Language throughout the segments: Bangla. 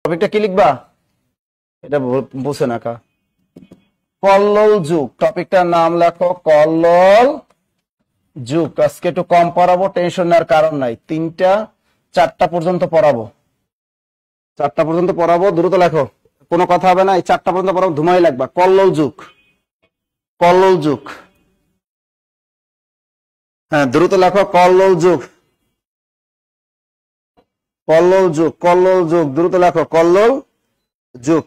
টপিকটা কি লিখবা? এটা বুঝে না কা? কল্লোল যুগ। টপিকটার নাম লেখো কল্লোল যুগ। আজকে একটু কম পড়াবো, টেনশন নেওয়ার কারণ নাই। 3টা 4টা পর্যন্ত পড়াবো, 4টা পর্যন্ত পড়াবো। দ্রুত লেখো, কোনো কথা হবে না। এই 4টা পর্যন্ত পড়াবো, ধুমাই লাগবা। কল্লোল যুগ, কল্লোল যুগ। হ্যাঁ, দ্রুত লেখো কল্লোল যুগ, কল্লোল যুগ, কল্লোল যুগ। দ্রুত লেখো কল্লোল যুগ।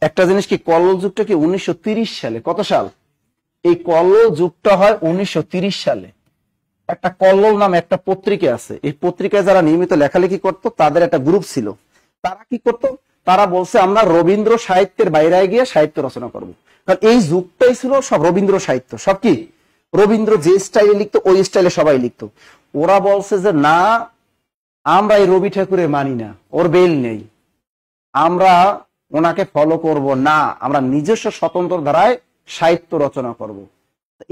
একটা জিনিস কি, কল্লোল যুগটা কি 1930 সালে, কত সাল? এই কল্লোল যুগটা হয় 1930 সালে। একটা কল্লোল নামে একটা পত্রিকা আছে। এই পত্রিকায় যারা নিয়মিত লেখালেখি করত তাদের একটা গ্রুপ ছিল। তারা কি করত? তারা বলছে আমরা রবীন্দ্র সাহিত্যের বাইরে গিয়ে সাহিত্য রচনা করব। কারণ এই যুগটাই ছিল সব রবীন্দ্র সাহিত্য। সব কি রবীন্দ্র যে স্টাইলে লিখতো ওই স্টাইলে সবাই লিখতো। ওরা বলছে যে না, আমরা এই রবি ঠাকুরের মানি না, ওর বেল নেই, আমরা ওনাকে ফলো করব না, আমরা নিজস্ব স্বতন্ত্র ধারায় সাহিত্য রচনা করব।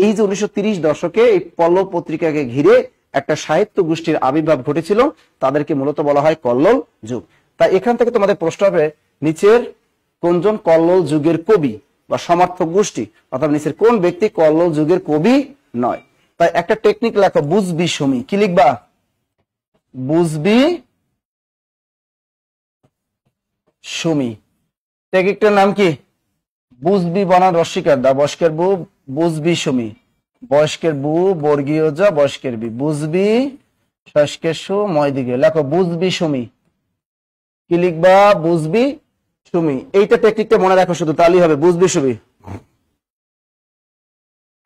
এই যে 1930 দশকে এই পল্লব পত্রিকাকে ঘিরে একটা সাহিত্য গোষ্ঠীর আবির্ভাব ঘটেছিল, তাদেরকে মূলত বলা হয় কল্লোল যুগ। তাই এখান থেকে তোমাদের প্রশ্ন হবে, নিচের কোনজন কল্লোল যুগের কবি বা সমর্থক গোষ্ঠী, অর্থাৎ নিচের কোন ব্যক্তি কল্লোল যুগের কবি নয়? তাই একটা টেকনিক লেখো, বুঝবি সুমি। কি লিখবা? বুঝবি সুমি। টেকনিকটার নাম কি? বুঝবি বানান রস্বীকার দা, বয়স্কের বু, বুঝবি সুমি, বয়স্কের বু বর্গীয় যা, বয়স্কের বি, বুঝবি শস্কের সু ময় দিকে। লেখো বুঝবি সুমি। কি লিখবা? বুঝবি সুমি। এইটা টেকনিকটা মনে রাখো শুধু, তাহলেই হবে। বুঝবি সুমি।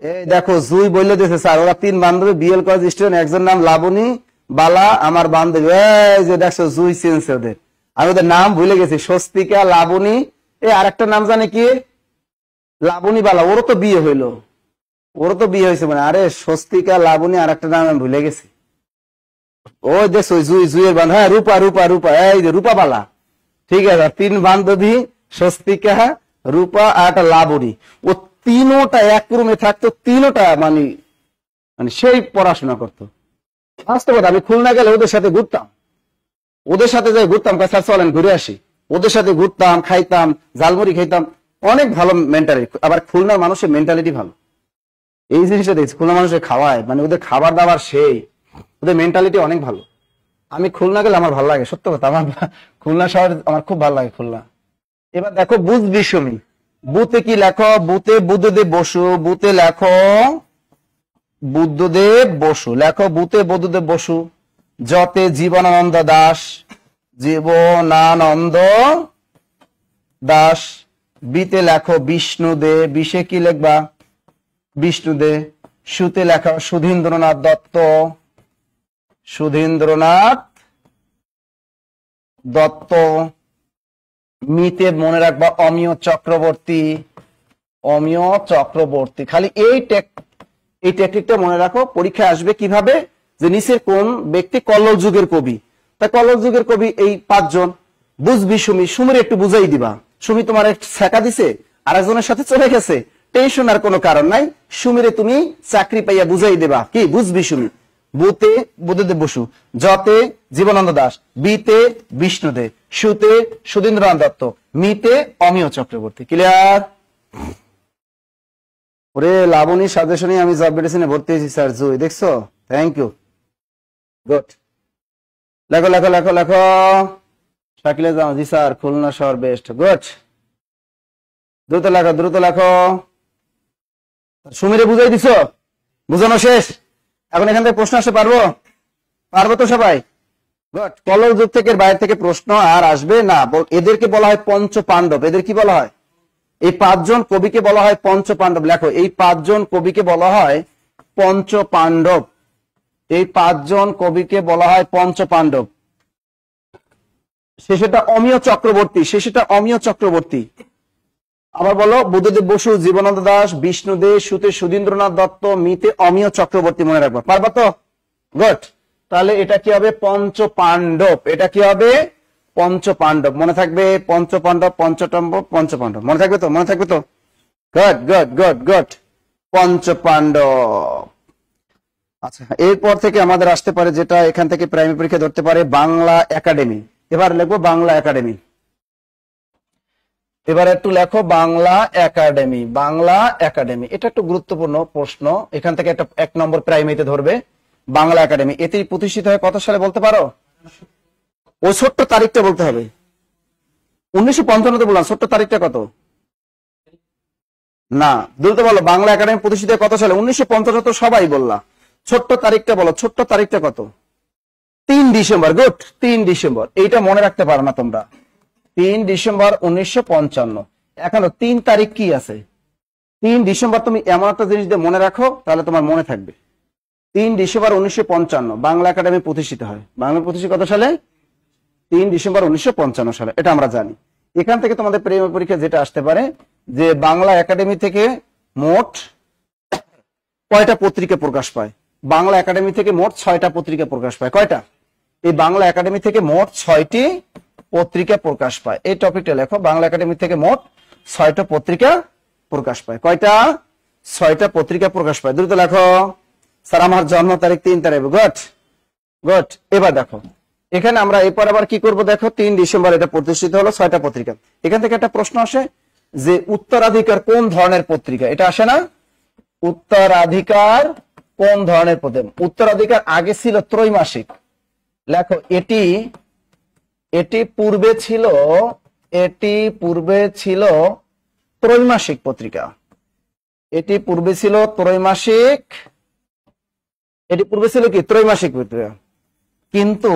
এই দেখো জুই বললে দিয়েছে স্যার, ওরা 3 বান্ধবী বিএল কলেজ স্টুডেন্ট, একজন নাম লাবণী বালা আমার বান্ধবী। এই যে দেখছো জুই চেঞ্জ ওদের, আমি ওদের নাম ভুলে গেছি। স্বস্তিকা, লাবণী, এই আরেকটা নাম জানে কি? লাবণী বালা। ওরও তো বিয়ে হইলো, ওরও তো বিয়ে হয়েছে মানে। আরে স্বস্তিকা, লাবণী, আর একটা নাম আমি ভুলে গেছি। ওই দেখছো জুই, জুইয়ের বান্ধব। হ্যাঁ, রূপা, রূপা, রূপা, এই যে রূপা বালা। ঠিক আছে, 3 বান্ধবী, স্বস্তিকা, রূপা আর একটা লাবণী। ও তিনোটা এক রুমে থাকতো, তিনোটা মানে মানে সেই পড়াশোনা করতো। বাস্তবতা, আমি খুলনা গেলে ওদের সাথে ঘুরতাম, ওদের সাথে যাই ঘুরতাম, স্যার চলেন ঘুরে আসি। ওদের সাথে ঘুরতাম, খাইতাম, ঝালমুড়ি খাইতাম। অনেক ভালো মেন্টালিটি। আবার খুলনার মানুষের মেন্টালিটি ভালো। এই জিনিসটা দেখছি, খুলনা মানুষের খাওয়ায় মানে ওদের খাবার দাবার সেই, ওদের মেন্টালিটি অনেক ভালো। আমি খুলনা গেলে আমার ভালো লাগে, সত্য কথা। আমার খুলনা শহর আমার খুব ভালো লাগে, খুলনা। এবার দেখো বুঝবি সুমি। বুতে কি লেখো? বুতে বুদ্ধদেব বসু। বুতে লেখো বুদ্ধদেব বসু। লেখো বুতে বুদ্ধদেব বসু। যতে জীবনানন্দ দাস, জীবনানন্দ দাস। বিতে লেখো বিষ্ণু দে। বিশে কি লিখবা? বিষ্ণু দে। সুতে লেখো সুধীন্দ্রনাথ দত্ত, সুধীন্দ্রনাথ দত্ত। মিতে মনে রাখবা অমিয় চক্রবর্তী, অমিয় চক্রবর্তী। খালি এই টেকনিকটা মনে রাখো, পরীক্ষা আসবে কিভাবে, যে নিচের কোন ব্যক্তি কল্লোল যুগের কবি। তাই কল্লোল যুগের কবি এই 5 জন। বুঝবি সুমি। সুমির একটু বুঝাই দিবা। সুমি তোমার ছেঁকা দিছে, আরেকজনের সাথে চলে গেছে, টেনশন আর কোনো কারণ নাই। সুমিরে তুমি চাকরি পাইয়া বুঝাই দেবা। কি? বুঝবি সুমি। বুতে বুদ্ধদেব বসু, যতে জীবনানন্দ দাস, বিতে বিষ্ণু দে, সুতে সুধীন্দ্রনাথ দত্ত, মিতে অমিয় চক্রবর্তী। ক্লিয়ার? ওরে লাবণী সাজেশনে আমি জব মেডিসিনে ভর্তি হয়েছি স্যার। জুই দেখছো? Thank you, good. লেখো লেখো লেখো লেখো। শাকিলে যাও। জি স্যার, খুলনা শহর বেস্ট। গুড, দ্রুত লেখো, দ্রুত লেখো। সুমিরে বুঝাই দিছো? বুঝানো শেষ? এখন এখান থেকে প্রশ্ন আসতে পারবো? পারবো তো সবাই? গুড। কল্লোল যুগ থেকে বাইরে থেকে প্রশ্ন আর আসবে না। এদেরকে বলা হয় পঞ্চ পাণ্ডব। এদের কি বলা হয়? এই 5 জন কবিকে বলা হয় পঞ্চ পাণ্ডব। লেখো, এই 5 জন কবিকে বলা হয় পঞ্চ পাণ্ডব। এই 5 জন কবিকে বলা হয় পঞ্চ পাণ্ডব। শেষেটা অমিয় চক্রবর্তী, শেষেটা অমিয় চক্রবর্তী। আবার বলো, বুদ্ধদেব বসু, জীবনানন্দ দাস, বিষ্ণু দে, সুতে সুধীন্দ্রনাথ দত্ত, মিতে অমিয় চক্রবর্তী। মনে রাখবা, পারবা তো? গুড। তাহলে এটা কি হবে? পঞ্চ পাণ্ডব। এটা কি হবে? পঞ্চ পাণ্ডব। মনে থাকবে? পঞ্চ পাণ্ডব, পঞ্চটম্ব, পঞ্চ পাণ্ডব। মনে থাকবে তো? মনে থাকবে তো? Good good good good. পঞ্চ পাণ্ডব। আচ্ছা, এরপর থেকে আমাদের আসতে পারে যেটা এখান থেকে প্রাইমারি পরীক্ষা ধরতে পারে বাংলা একাডেমি। এবার লিখবো বাংলা একাডেমি। এবার একটু লেখো বাংলা একাডেমি। বাংলা একাডেমি এটা একটু গুরুত্বপূর্ণ প্রশ্ন, এখান থেকে একটা 1 নম্বর প্রাইমারিতে ধরবে। বাংলা একাডেমি এটি প্রতিষ্ঠিত হয় কত সালে বলতে পারো? ওই ছোট্ট তারিখটা বলতে হবে। 1955 বললাম, ছোট্ট তারিখটা কত? না, দ্রুত বলো বাংলা একাডেমি প্রতিষ্ঠিত হয় কত সালে? 1955 তো সবাই বললা, ছোট্ট তারিখটা বলো, ছোট্ট তারিখটা কত? 3 ডিসেম্বর। Good, 3 December. এইটা মনে রাখতে পারো না তোমরা? 3 ডিসেম্বর 1955। এখনো 3 তারিখ কি আছে? 3 ডিসেম্বর তুমি এমন একটা জিনিস দিয়ে মনে রাখো, তাহলে তোমার মনে থাকবে। 3 ডিসেম্বর 1955 বাংলা একাডেমি প্রতিষ্ঠিত হয়। বাংলা প্রতিষ্ঠিত কত সালে? 3 ডিসেম্বর 1955 সালে, এটা আমরা জানি। এখান থেকে তোমাদের প্রাইমারি পরীক্ষা যেটা আসতে পারে যে বাংলা একাডেমি থেকে মোট কয়টা পত্রিকা প্রকাশ পায়? বাংলা একাডেমি থেকে মোট 6টা পত্রিকা প্রকাশ পায়। কয়টা? এই বাংলা একাডেমি থেকে মোট 6টি পত্রিকা প্রকাশ পায়। এই টপিকটা লেখো, বাংলা একাডেমি থেকে মোট 6টা পত্রিকা প্রকাশ পায়। কয়টা? 6টা পত্রিকা প্রকাশ পায়। দ্রুত লেখো। স্যার আমার জন্ম তারিখ 3 তারিখ। Good good. এবার দেখো এখানে আমরা এরপর আবার কি করব দেখো, 3 ডিসেম্বর এটা প্রতিষ্ঠিত হলো, 6টা পত্রিকা। এখান থেকে একটা প্রশ্ন আসে যে উত্তরাধিকার কোন ধরনের পত্রিকা? এটা আসে না? উত্তরাধিকার কোন ধরনের পত্রিকা? উত্তরাধিকার আগে ছিল ত্রৈমাসিক। লেখো এটি পূর্বে ছিল ত্রৈমাসিক পত্রিকা। এটি পূর্বে ছিল ত্রৈমাসিক। এটি পূর্বে ছিল কি? ত্রৈমাসিক পত্রিকা। কিন্তু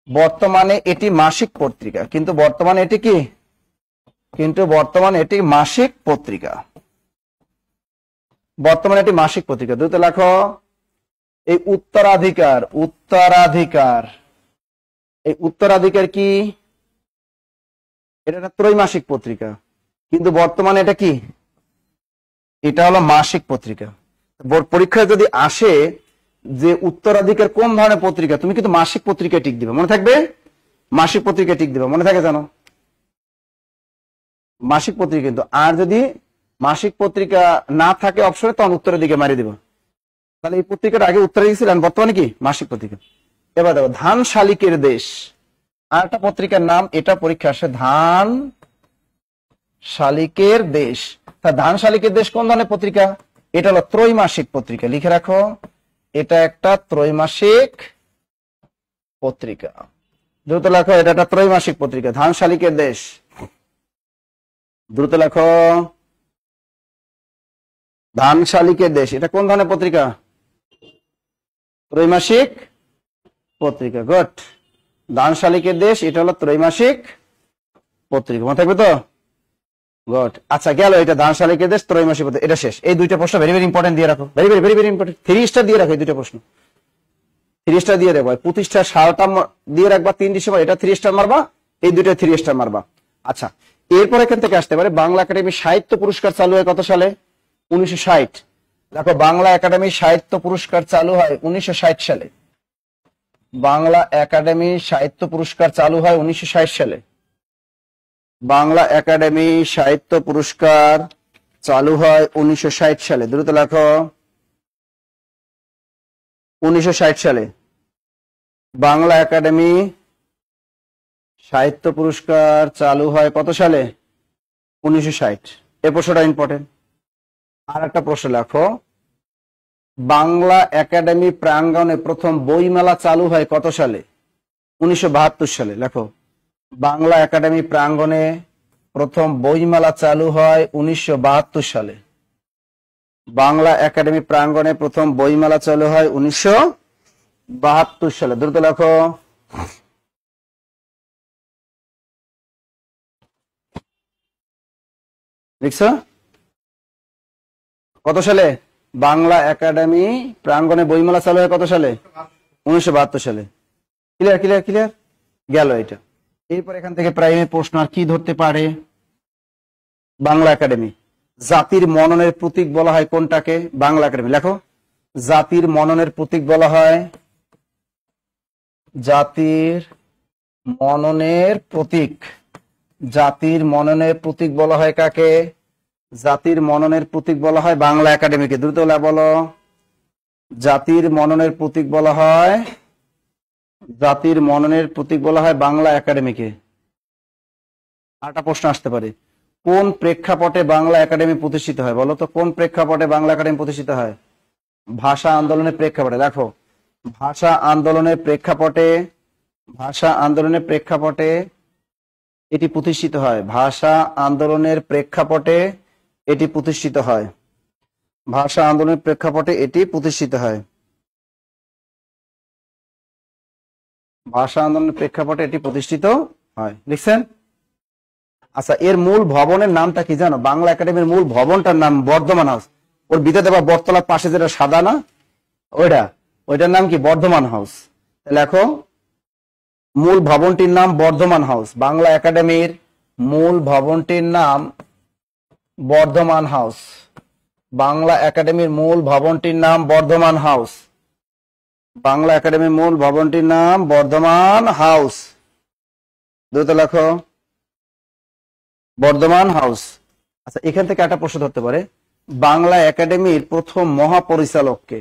বর্তমানে এটি মাসিক পত্রিকা। কিন্তু বর্তমানে এটি কি? কিন্তু বর্তমানে এটি মাসিক পত্রিকা। বর্তমানে এটি মাসিক পত্রিকা। দ্রুত লেখো। এই উত্তরাধিকার কি? এটা একটা ত্রৈমাসিক পত্রিকা, কিন্তু বর্তমানে এটা কি? এটা হলো মাসিক পত্রিকা। বোর্ড পরীক্ষায় যদি আসে যে উত্তরাধিকার কোন ধরনের পত্রিকা, তুমি কিন্তু মাসিক পত্রিকায় টিক দিবে, মনে থাকবে? মাসিক পত্রিকায় টিক দিবে, মনে থাকে জানো? মাসিক পত্রিকা। কিন্তু আর যদি মাসিক পত্রিকা না থাকে অপশনে, তখন উত্তরের দিকে মারিয়ে দিব। তাহলে এই পত্রিকাটা আগে উত্তরে দিয়েছিলেন, বর্তমানে কি? মাসিক পত্রিকা। এবার দেখো ধান শালিকের দেশ, আর একটা পত্রিকার নাম, এটা পরীক্ষা আসে, ধান শালিকের দেশ। তা ধান শালিকের দেশ কোন ধরনের পত্রিকা? এটা হলো ত্রৈমাসিক পত্রিকা। লিখে রাখো, এটা একটা ত্রৈমাসিক পত্রিকা। দ্রুত লেখো, এটা একটা ত্রৈমাসিক পত্রিকা, ধান শালিকের দেশ। দ্রুত লেখো, ধান শালিকের দেশ এটা কোন ধরনের পত্রিকা? ত্রৈমাসিক পত্রিকা। গুড। ধান শালিকের দেশ এটা হলো ত্রৈমাসিক পত্রিকা, মনে থাকবে তো? গুড। আচ্ছা গেল, এটা ধান শালিকের দেশ, ত্রৈমাসিক পত্রিকা। এটা শেষ। এই দুইটা প্রশ্ন ভেরি ভেরি ইম্পর্টেন্ট দিয়ে রাখো, very very very very important. 3 star দিয়ে রাখো এই দুইটা প্রশ্ন, 3 স্টার দিয়ে রাখবো। প্রতিষ্ঠার সালটা দিয়ে রাখবা 3 ডিসেম্বর, এটা 3 স্টার মারবা, এই দুইটা 3 স্টার মারবা। আচ্ছা, এরপর এখান থেকে আসতে পারে বাংলা একাডেমি সাহিত্য পুরস্কার চালু হয় কত সালে? 1960। দেখো বাংলা একাডেমি সাহিত্য পুরস্কার চালু হয় 1960 সালে। বাংলা একাডেমি সাহিত্য পুরস্কার চালু হয় 1960 সালে। বাংলা একাডেমি সাহিত্য পুরস্কার চালু হয় 1960 সালে। দ্রুত লেখো, 1960 সালে বাংলা একাডেমি সাহিত্য পুরস্কার চালু হয় কত সালে? 1960। এই প্রশ্নটা ইম্পর্টেন্ট। আর একটা প্রশ্ন লেখো, বাংলা একাডেমি প্রাঙ্গণে প্রথম বইমেলা চালু হয় কত সালে? 1972 সালে। লেখো, বাংলা একাডেমি প্রাঙ্গণে প্রথম বইমেলা চালু হয় 1972 সালে। বাংলা একাডেমি প্রাঙ্গণে প্রথম বইমেলা চালু হয় 1972 সালে। দ্রুত লেখো। লিখছো? কত সালে বাংলা একাডেমি প্রাঙ্গণে বইমেলা চালু হয়? কত সালে? 1972 সালে। ক্লিয়ার ক্লিয়ার ক্লিয়ার গেল এটা। এরপর এখান থেকে প্রাইমারি প্রশ্ন আর কি ধরতে পারে? বাংলা একাডেমি জাতির মননের প্রতীক বলা হয় কোনটাকে? বাংলা একাডেমি লেখো, জাতির মননের প্রতীক বলা হয়, জাতির মননের প্রতীক, জাতির মননের প্রতীক বলা হয় কাকে? জাতির মননের প্রতীক বলা হয় বাংলা একাডেমিকে। দ্রুত বলো। জাতির মননের প্রতীক বলা হয়, জাতির মননের প্রতীক বলা হয় বাংলা একাডেমিকে। আরেকটা প্রশ্ন আসতে পারে, কোন প্রেক্ষাপটে বাংলা একাডেমি প্রতিষ্ঠিত হয়? বলো তো, কোন প্রেক্ষাপটে বাংলা একাডেমি প্রতিষ্ঠিত হয়? ভাষা আন্দোলনের প্রেক্ষাপটে। দেখো, ভাষা আন্দোলনের প্রেক্ষাপটে, ভাষা আন্দোলনের প্রেক্ষাপটে এটি প্রতিষ্ঠিত হয়। ভাষা আন্দোলনের প্রেক্ষাপটে এটি প্রতিষ্ঠিত হয়। ভাষা আন্দোলনের প্রেক্ষাপটে এটি প্রতিষ্ঠিত হয়। ভাষা আন্দোলনের প্রেক্ষাপটে এটি প্রতিষ্ঠিত হয়। লিখছেন? আচ্ছা, এর মূল ভবনের নামটা কি জানো? বাংলা একাডেমির মূল ভবনটার নাম বর্ধমান হাউস। ওর ভিতরে দেবা বটতলার পাশে যেটা সাদা না, ওইটার নাম কি? বর্ধমান হাউস। লেখো, মূল ভবনটির নাম বর্ধমান হাউস। বাংলা একাডেমির মূল ভবনটির নাম বর্ধমান হাউস। বাংলা একাডেমির মূল ভবনটির নাম বর্ধমান হাউস। বাংলা একাডেমির মূল ভবনটির নাম বর্ধমান হাউস। দ্রুত লেখো, বর্ধমান হাউস। আচ্ছা, এখান থেকে একটা প্রশ্ন ধরতে পারে, বাংলা একাডেমির প্রথম মহাপরিচালককে?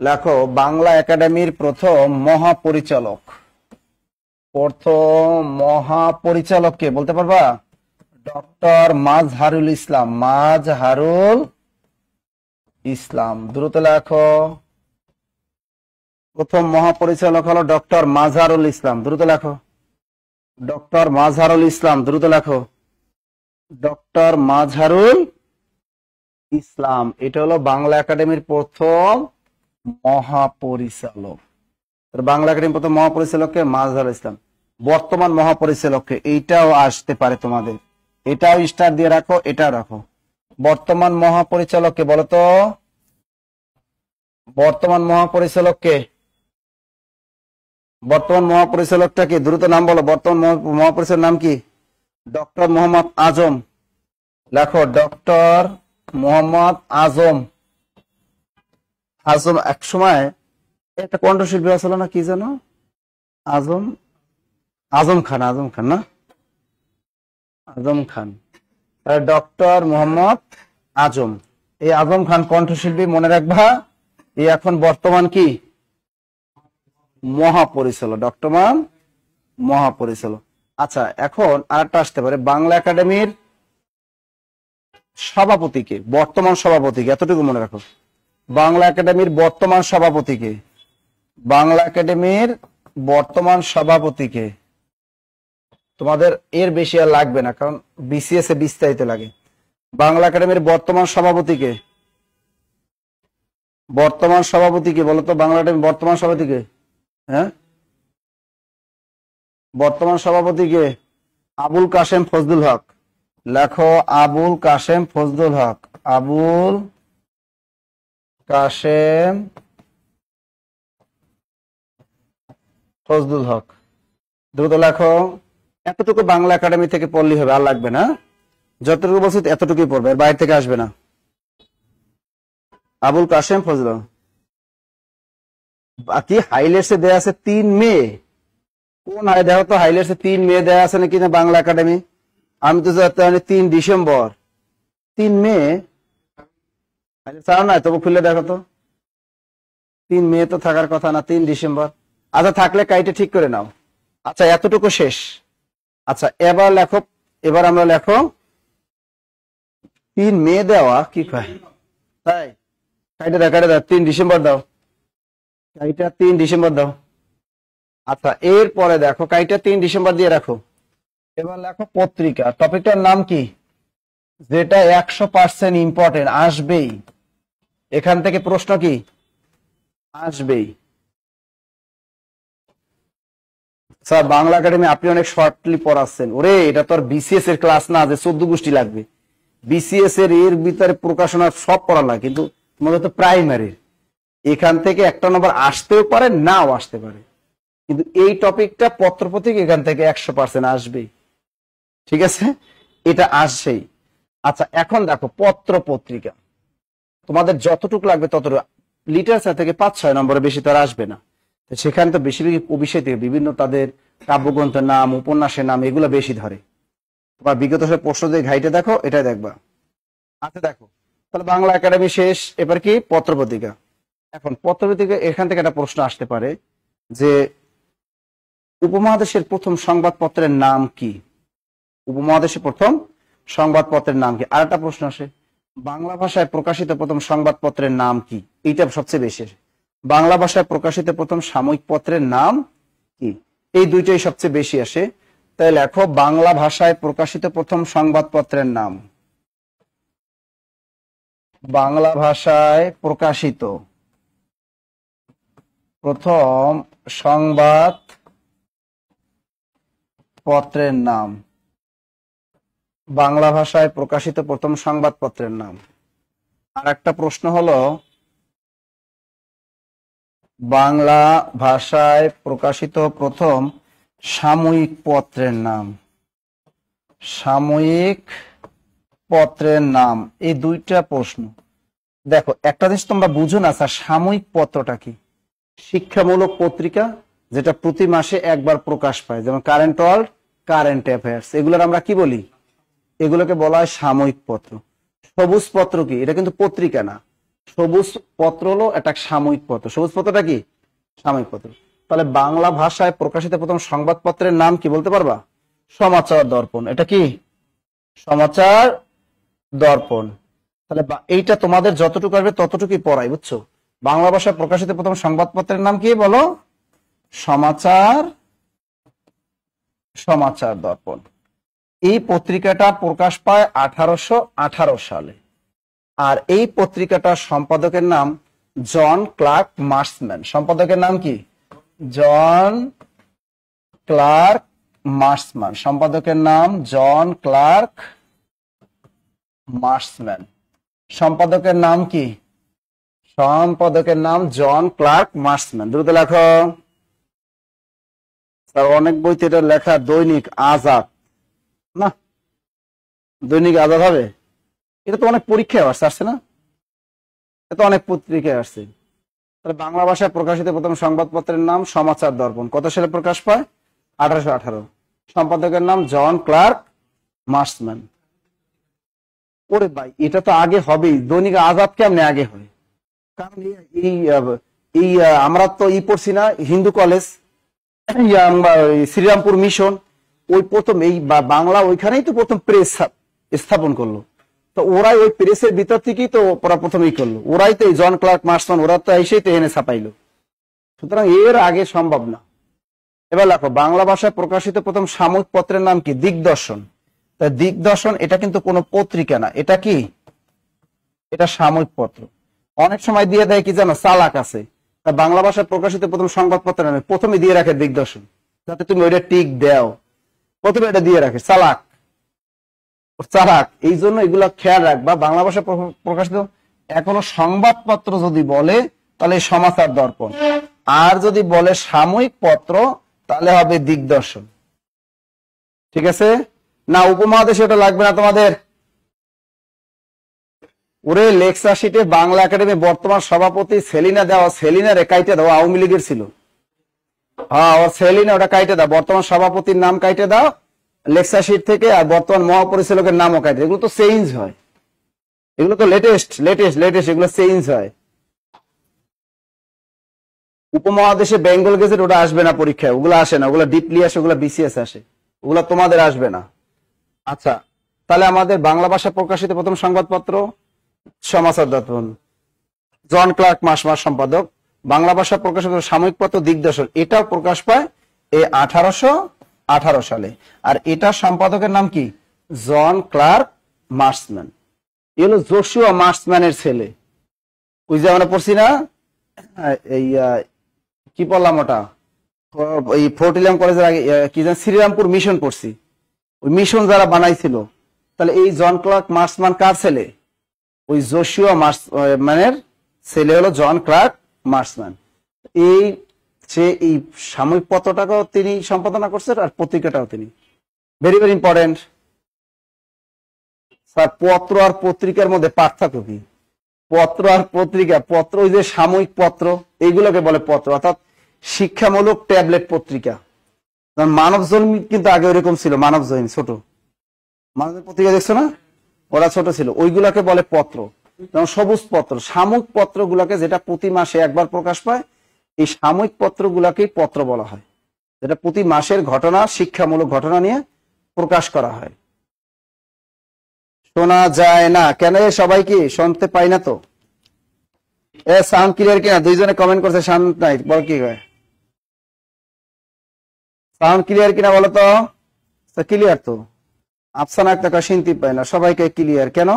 লেখো, বাংলা একাডেমির প্রথম মহাপরিচালক। প্রথম মহাপরিচালককে বলতে পারবা? ডক্টর মাজহারুল ইসলাম। মাজহারুল ইসলাম। দ্রুত লেখো, প্রথম মহাপরিচালক হলো ডক্টর মাজহারুল ইসলাম। দ্রুত লেখো, ডক্টর মাজহারুল ইসলাম। দ্রুত লেখো, ডক্টর মাজহারুল ইসলাম। এটা হলো বাংলা একাডেমির প্রথম মহাপরিচালক। বাংলা একাডেমির প্রথম মহাপরিচালককে মাজহারুল ইসলাম। বর্তমান মহাপরিচালককে, এইটাও আসতে পারে তোমাদের, এটাও স্টার দিয়ে রাখো, এটাও রাখো। বর্তমান মহাপরিচালককে বলতো, বর্তমান মহাপরিচালককে? বর্তমান মহাপরিচালকটা কি? দ্রুত নাম বলো। বর্তমান মহাপরিচালক নাম কি? ডক্টর মোহাম্মদ আজম। লেখো, ডক্টর মোহাম্মদ আজম। আজম এক সময় একটা কণ্ঠশিল্পী ছিল না, কি জানো? আজম, আজম খান। আজম খান না, আজম খান। ডক্টর মোহাম্মদ আজম, এই আজম খান কণ্ঠশিল্পী, মনে রাখবা। এই এখন বর্তমান কি? মহাপরিচালক। ডক্টর মহাপরিচালক। আচ্ছা, এখন আরেকটা আসতে পারে, বাংলা একাডেমির সভাপতিকে? বর্তমান সভাপতিকে, এতটুকু মনে রাখো। বাংলা একাডেমির বর্তমান সভাপতিকে? বাংলা একাডেমির বর্তমান সভাপতিকে? তোমাদের এর বেশি আর লাগবে না, কারণ বিসিএস এ বিস্তারিত লাগে। বাংলা একাডেমির বর্তমান সভাপতিকে? বর্তমান সভাপতিকে বলতো? বাংলা একাডেমির বর্তমান সভাপতিকে? হ্যাঁ, বর্তমান সভাপতিকে? আবুল কাশেম ফজলুল হক। লেখো, আবুল কাশেম ফজলুল হক। আবুল কাশেম ফজলুল হক। দ্রুত লেখো। এতটুকু বাংলা একাডেমি থেকে পড়লেই হবে, আর লাগবে না। যতটুকু বলছি এতটুকুই পড়বে, এর বাইরে থেকে আসবে না। আবুল কাশেম ফজলুল। বাকি হাইলাইটসে দেয়া আছে 3 মে। কোন দেখো তো হাইলাইটসে 3 মে দেয়া আছে নাকি না বাংলা একাডেমি? আমি তো জানি 3 ডিসেম্বর। 3 মে চাও না? তবু খুলে দেখো তো। 3 মে তো থাকার কথা না, 3 ডিসেম্বর। আচ্ছা, থাকলে কাইটে ঠিক করে নাও। আচ্ছা, এতটুকু শেষ। আচ্ছা, এবার লেখো, এবার আমরা লেখো 3 মে দেওয়া কি কয়? তাই কাইটে দাও, কাইটে দাও, 3 ডিসেম্বর দাও। কাইটা 3 ডিসেম্বর দাও। আচ্ছা, এরপরে দেখো, কাইটা 3 ডিসেম্বর দিয়ে রাখো। এবার লেখো পত্রিকা। টপিকটার নাম কি? যেটা 100% ইম্পর্টেন্ট, আসবেই এখান থেকে প্রশ্ন, কি আসবেই। স্যার, বাংলা একাডেমি আপনি অনেক শর্টলি পড়াচ্ছেন। ওরে, এটা তো আর বিসিএস এর ক্লাস না যে 14 গোষ্ঠী লাগবে। বিসিএস এর ভিতরে প্রকাশনা সব পড়া লাগে, কিন্তু তোমাদের তো প্রাইমারি, এখান থেকে একটা নম্বর আসতেও পারে, নাও আসতে পারে। কিন্তু এই টপিকটা পত্রপত্রিক এখান থেকে 100% আসবেই। ঠিক আছে, এটা আসছেই। আচ্ছা, এখন দেখো পত্র পত্রিকা তোমাদের যতটুকু লাগবে ততটুকু। লিটারেচার থেকে 5-6 নম্বরে বেশি তো আর আসবে না। সেখানে তো বেশিরভাগ বিষয় থেকে বিভিন্ন তাদের কাব্যগ্রন্থের নাম, উপন্যাসের নাম, এগুলো বেশি ধরে। তোমার বিগত প্রশ্ন দিয়ে ঘাইটে দেখো, এটাই দেখবা। আচ্ছা দেখো, তাহলে বাংলা একাডেমি শেষ, এবার কি পত্র পত্রিকা। এখন পত্র পত্রিকা এখান থেকে একটা প্রশ্ন আসতে পারে যে উপমহাদেশের প্রথম সংবাদপত্রের নাম কি? উপমহাদেশের প্রথম সংবাদপত্রের নাম কি? আর একটা প্রশ্ন আসে, বাংলা ভাষায় প্রকাশিত প্রথম সংবাদপত্রের নাম কি? এইটা সবচেয়ে বেশি আসে। বাংলা ভাষায় প্রকাশিত প্রথম সাময়িক পত্রের নাম কি? এই দুইটাই সবচেয়ে বেশি আসে। তাই লেখো বাংলা ভাষায় প্রকাশিত প্রথম সংবাদপত্রের নাম। বাংলা ভাষায় প্রকাশিত প্রথম সংবাদ পত্রের নাম। বাংলা ভাষায় প্রকাশিত প্রথম সংবাদপত্রের নাম। আর একটা প্রশ্ন হলো বাংলা ভাষায় প্রকাশিত প্রথম সাময়িক পত্রের নাম। সাময়িক পত্রের নাম। এই দুইটা প্রশ্ন। দেখো একটা জিনিস তোমরা বুঝো না স্যার, সাময়িক পত্রটা কি? শিক্ষামূলক পত্রিকা যেটা প্রতি মাসে একবার প্রকাশ পায়, যেমন কারেন্ট ওয়ার্ল্ড, কারেন্ট অ্যাফেয়ার্স, এগুলোর আমরা কি বলি? এগুলোকে বলা হয় সাময়িক পত্র। সবুজ পত্র কি? এটা কিন্তু পত্রিকা না। সবুজ পত্র হলো একটা সাময়িক পত্র। সবুজ পত্রটা কি? সাময়িক পত্র। তাহলে বাংলা ভাষায় প্রকাশিত প্রথম সংবাদপত্রের নাম কি বলতে পারবা? সমাচার দর্পণ। এটা কি? সমাচার দর্পণ। তাহলে এইটা তোমাদের যতটুকু আসবে ততটুকুই পড়াই, বুঝছো? বাংলা ভাষায় প্রকাশিত প্রথম সংবাদপত্রের নাম কি বলো? সমাচার দর্পণ। এই পত্রিকাটা প্রকাশ পায় 1818 সালে। আর এই পত্রিকাটার সম্পাদকের নাম জন ক্লার্ক মার্সম্যান। সম্পাদকের নাম কি? জন ক্লার্ক মার্সম্যান। সম্পাদকের নাম জন ক্লার্ক মার্সম্যান। সম্পাদকের নাম কি? সম্পাদকের নাম জন ক্লার্ক মার্সম্যান। দ্রুত লেখো স্যার। অনেক বইতে এটা লেখা দৈনিক আজাদ। না, দৈনিক আজাদ হবে? এটা তো অনেক পরীক্ষায় আসছে না? এটা অনেক পত্রিকায় আসছে। তাহলে বাংলা ভাষায় প্রকাশিত প্রথম সংবাদপত্রের নাম সমাচার দর্পণ। কত সালে প্রকাশ পায়? 1818। সম্পাদকের নাম জন ক্লার্ক মার্সম্যান। ওরে ভাই, এটা তো আগে হবেই। দৈনিক আজাদ কেমনে আগে হয়? কারণ এই আমরা তো পড়ছি না, হিন্দু কলেজ, শ্রীরামপুর মিশন, ওই প্রথম এই বাংলা ওইখানেই তো প্রথম প্রেস স্থাপন করলো। তো ওরাই ওই প্রেসের ভিতর থেকেই তো ওরা প্রথমেই করলো। ওরাই তো এই জন ক্লার্ক মার্সম্যান, ওরা তো এসেই তো এনে ছাপাইলো। সুতরাং এর আগে সম্ভব না। এবার লেখো বাংলা ভাষায় প্রকাশিত প্রথম সাময়িক পত্রের নাম কি? দিগদর্শন। তাই দিগদর্শন এটা কিন্তু কোনো পত্রিকা না। এটা কি? এটা সাময়িক পত্র। অনেক সময় দিয়ে দেয় কি জানো? চালাক আছে, বাংলা ভাষায় প্রকাশিত প্রথম সংবাদপত্রের নামে প্রথমে দিয়ে রাখে দিগদর্শন, যাতে তুমি ওইটা টিক দাও। প্রথমে এটা দিয়ে রাখে। চালাক, চালাক। এই জন্য এগুলো খেয়াল রাখবা। বাংলা ভাষায় প্রকাশিত এখনো সংবাদপত্র যদি বলে তাহলে সমাচার দর্পণ, আর যদি বলে সাময়িক পত্র তাহলে হবে দিগদর্শন। ঠিক আছে না? উপমহাদেশে এটা লাগবে না তোমাদের। ওরে লেকচার শিটে বাংলা একাডেমি বর্তমান সভাপতি সেলিনা দেওয়া, সেলিনা রে কাইটে দাও, আওয়ামী লীগের ছিল। হ্যাঁ, ওর সেলিনা, ওটা কাইটে দাও। বর্তমান সভাপতির নাম কাইটে দাও লেকচার শিট থেকে, আর বর্তমান মহাপরিচালকের নামও কাইটে। এগুলো তো চেঞ্জ হয়, এগুলো তো লেটেস্ট, এগুলো চেঞ্জ হয়। উপমহাদেশে বেঙ্গল গেজেট ওটা আসবে না পরীক্ষায়, ওগুলো আসে না, ওগুলো ডিপলি আসে, ওগুলো বিসিএস আসে, ওগুলো তোমাদের আসবে না। আচ্ছা, তাহলে আমাদের বাংলা ভাষা প্রকাশিত প্রথম সংবাদপত্র সমাচার দর্পণ, জন ক্লার্ক মার্সম্যান সম্পাদক। বাংলা ভাষা প্রকাশিত সাময়িক পত্র দিগদর্শন, এটাও প্রকাশ পায় এই 1818 সালে। আর এটা সম্পাদকের নাম কি? জন ক্লার্ক মার্সম্যান। এ হলো জোশুয়া মার্সম্যানের ছেলে। ওই যে আমরা পড়ছি না, এই কি পড়লাম ওটা, এই ফোর্ট উইলিয়াম কলেজের আগে কি জানি শ্রীরামপুর মিশন পড়ছি। ওই মিশন যারা বানাইছিল, তাহলে এই জন ক্লার্ক মার্সম্যান কার ছেলে? ওই জোশুয়া মার্সম্যানের ছেলে হলো জন ক্লার্ক মার্সম্যান। এই সে এই সাময়িক পত্রটাকেও তিনি সম্পাদনা করছেন, আর পত্রিকাটাও তিনি। Very very important sir. পত্র আর পত্রিকার মধ্যে পার্থক্য কি? পত্র আর পত্রিকা, পত্র ওই যে সাময়িক পত্র, এইগুলোকে বলে পত্র, অর্থাৎ শিক্ষামূলক ট্যাবলেট পত্রিকা। মানব জমিন কিন্তু আগে ওইরকম ছিল, মানব জমিন ছোট মানব পত্রিকা দেখছো না? ওরা ছোট ছিল, ওইগুলাকে বলে পত্র। যেমন সবুজ পত্র, সাময়িক পত্র গুলাকে যেটা প্রতি মাসে একবার প্রকাশ পায়, এই সাময়িক পত্র গুলাকেই পত্র বলা হয়, যেটা প্রতি মাসের ঘটনা, শিক্ষামূলক ঘটনা নিয়ে প্রকাশ করা হয়। শোনা যায় না কেন? সবাই কি শুনতে পাই না তো? সাউন্ড ক্লিয়ার কিনা? দুইজনে কমেন্ট করছে সাউন্ড নাই, বল কি হয়? সাউন্ড ক্লিয়ার কিনা বলো তো? ক্লিয়ার তো। আফসানা একটা শুনতে পাই না, সবাইকে ক্লিয়ার কেন?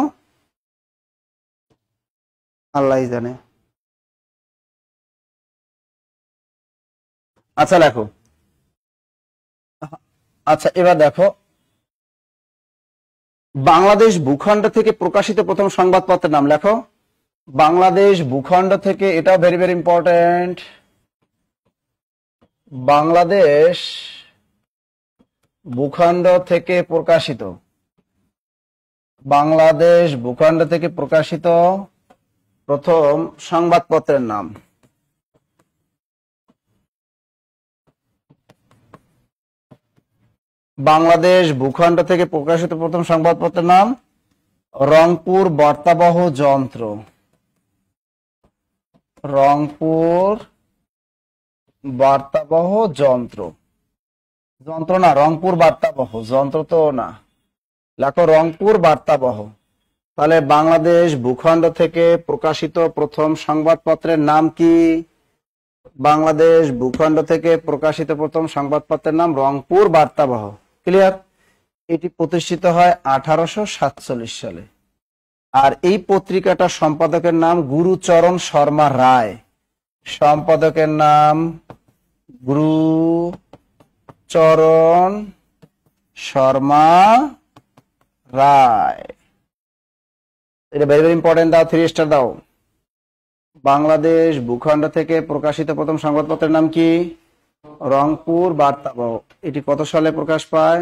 আল্লাহ জানে। আচ্ছা লেখো। আচ্ছা এবার দেখো, বাংলাদেশ ভূখণ্ড থেকে প্রকাশিত প্রথম সংবাদপত্রের নাম লেখো। বাংলাদেশ ভূখণ্ড থেকে, এটা ভেরি ভেরি ইম্পর্টেন্ট, বাংলাদেশ ভূখণ্ড থেকে প্রকাশিত, বাংলাদেশ ভূখণ্ড থেকে প্রকাশিত প্রথম সংবাদপত্রের নাম। বাংলাদেশ ভূখণ্ড থেকে প্রকাশিত প্রথম সংবাদপত্রের নাম রংপুর বার্তাবহ যন্ত্র। রংপুর বার্তাবহ যন্ত্র, যন্ত্র না, রংপুর বার্তাবহ, যন্ত্র তো না, লেখো রংপুর বার্তাবহ। তাহলে বাংলাদেশ ভূখণ্ড থেকে প্রকাশিত প্রথম সংবাদপত্রের নাম কি? বাংলাদেশ ভূখণ্ড থেকে প্রকাশিত প্রথম সংবাদপত্রের নাম রংপুর বার্তাবহ। ক্লিয়ার? এটি প্রতিষ্ঠিত হয় 1847 সালে। আর এই পত্রিকাটার সম্পাদকের নাম গুরুচরণ শর্মা রায়। সম্পাদকের নাম গুরুচরণ শর্মা রায়। এটা ভেরি ভেরি ইম্পর্টেন্ট, দাও 3 স্টার দাও। বাংলাদেশ ভূখণ্ড থেকে প্রকাশিত প্রথম সংবাদপত্রের নাম কি? রংপুর বার্তাবহ। এটি কত সালে প্রকাশ পায়?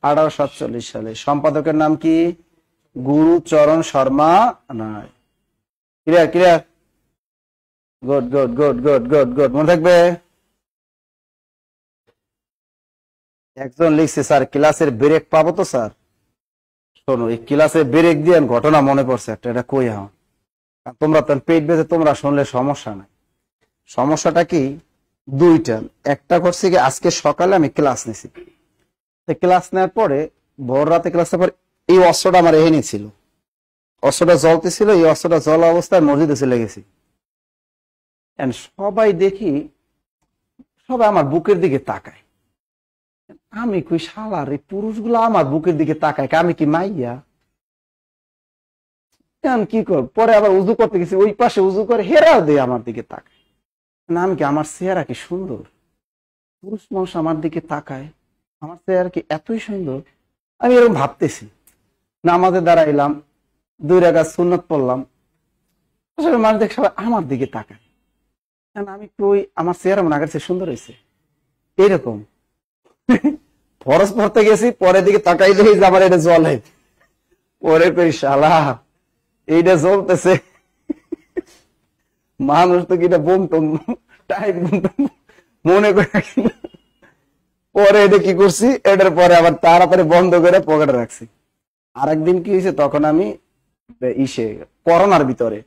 1847 সালে। সম্পাদকের নাম কি? Gurucharan Sharma Roy. Clear? Clear? Good good good good good good, মনে থাকবে। একজন লিখছে, স্যার ক্লাসের ব্রেক পাবো তো? স্যার শোনো, এই ক্লাসে ব্রেক দিয়ে ঘটনা মনে পড়ছে একটা, এটা কই হ্যাঁ, তোমরা তো পেট বেঁধে তোমরা শুনলে সমস্যা নাই। সমস্যাটা কি? দুইটা। একটা করছে কি, আজকে সকালে আমি ক্লাস নিছি, ক্লাস নেওয়ার পরে ভোর রাতে ক্লাসের পর এই অস্ত্রটা আমার এখানে ছিল, অস্ত্রটা জ্বলতেছিল, এই অস্ত্রটা জ্বলা অবস্থায় মসজিদে চলে গেছি। সবাই দেখি, সবাই আমার বুকের দিকে তাকায়। আমি কই শালার, এই পুরুষগুলো আমার বুকের দিকে তাকায়, আমি কি মাইয়া? কি কর, পরে আবার উজু করতে গেছি, ওই পাশে উজু করে হেরাও দিয়ে আমার দিকে তাকায়। আমি কি, আমার চেহারা কি সুন্দর? পুরুষ মানুষ আমার দিকে তাকায়, আমার চেহারা কি এতই সুন্দর? আমি এরকম ভাবতেছি। নামাজে দাঁড়াইলাম, 2 রাকাত সুন্নত পড়লাম, আসলে মানুষ দেখে সবাই আমার দিকে তাকায়। আমি কই, আমার চেহারা মনে আগের চেয়ে সুন্দর হয়েছে এরকম। ফরজ পড়তে গেছি, পরের দিকে তাকাই দেখি যে আমার এটা জ্বলে। পরে কই শালা, এইটা জ্বলতেছে, মানুষ তো কিটা বমটম টাইপ মনে করে। পরে এটা কি করছি, এটার পরে আবার তাড়াতাড়ি বন্ধ করে পকেটে রাখছি। আরেকদিন কি হয়েছে, তখন আমি করোনার ভিতরে,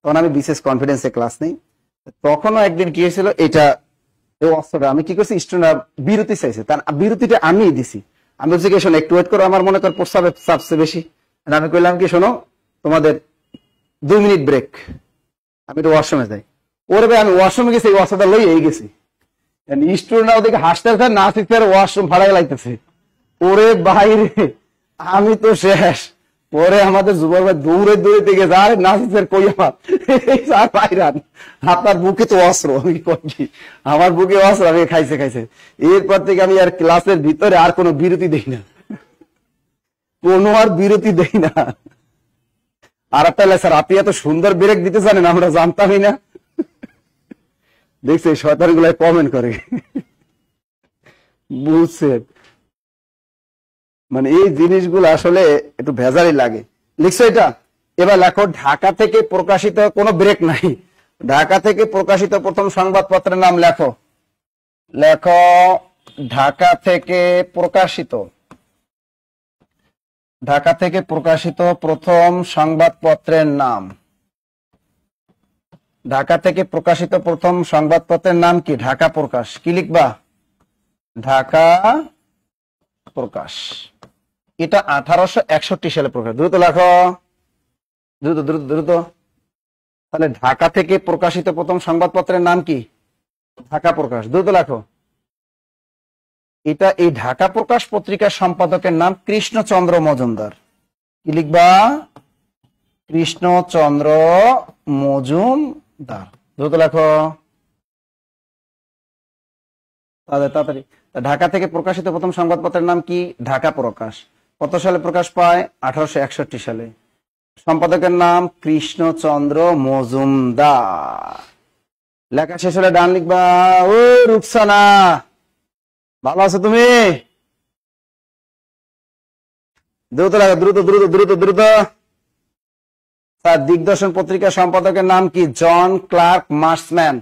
তখন আমি বিশেষ কনফিডেন্সে ক্লাস নেই। তখনও একদিন কি হয়েছিল, এটা অস্ত্রটা আমি কি করছি, স্টুডেন্টরা বিরতি চাইছে, তার বিরতিটা আমি দিছি। আমি বলছি কি, শোনো একটু ওয়েট করো, আমার মনে কর প্রস্তাবের চাপছে বেশি। আমি কইলাম কি, শোনো তোমাদের 2 মিনিট ব্রেক, আমি একটু ওয়াশরুমে যাই। ওরে ভাই, আমি ওয়াশরুমে গেছি, এই অস্ত্রটা লই এই গেছি। স্টুডেন্টরা ওদিকে হাসতেছে, না শিখতে ওয়াশরুম ভাড়াই লাগতেছে। ওরে বাইরে, আমি তো শেষ। পরে আমাদের যুবক ভাই দৌড়ে দৌড়ে থেকে যায়, আরে নাসিসের কই আমার বাইরান, আপনার বুকে তো অস্ত্র। আমি কি, আমার বুকে অস্ত্র, আমি খাইছে খাইছে। এরপর থেকে আমি আর ক্লাসের ভিতরে আর কোনো বিরতি দেই না, কোনো আর বিরতি দেই না। আর একটা স্যার, আপনি এত সুন্দর ব্রেক দিতে জানেন, আমরা জানতামই না। দেখছি শয়তান গুলাই কমেন্ট করে, বুঝছেন? মানে এই জিনিসগুলো আসলে একটু ভেজারি লাগে। লিখছো এটা? এবার লেখো, ঢাকা থেকে প্রকাশিত, কোনো ব্রেক নাই, ঢাকা থেকে প্রকাশিত প্রথম সংবাদপত্রের নাম লেখো। লেখো, ঢাকা থেকে প্রকাশিত ঢাকা থেকে প্রকাশিত প্রথম সংবাদপত্রের নাম। ঢাকা থেকে প্রকাশিত প্রথম সংবাদপত্রের নাম কি? ঢাকা প্রকাশ। কি লিখবা? ঢাকা প্রকাশ। এটা 1861 সালে প্রকাশ। দ্রুত লেখো, দ্রুত দ্রুত দ্রুত। তাহলে ঢাকা থেকে প্রকাশিত প্রথম সংবাদপত্রের নাম কি? ঢাকা প্রকাশ। দ্রুত লেখো। এটা এই ঢাকা প্রকাশ পত্রিকার সম্পাদকের নাম কৃষ্ণচন্দ্র মজুমদার। কি লিখবা? কৃষ্ণচন্দ্র মজুমদার। দ্রুত লেখো তাড়াতাড়ি। ঢাকা থেকে প্রকাশিত প্রথম সংবাদপত্রের নাম কি? ঢাকা প্রকাশ। কত সালে প্রকাশ পায়? 1861 সালে। সম্পাদকের নাম কৃষ্ণচন্দ্র মজুমদার। লেখা শেষ হলে ডান লিখবা। ও রুকসানা, ভালো আছো তুমি? দ্রুত লেখা, দ্রুত দ্রুত দ্রুত দ্রুত। তার দিগদর্শন পত্রিকার সম্পাদকের নাম কি? জন ক্লার্ক মার্সম্যান।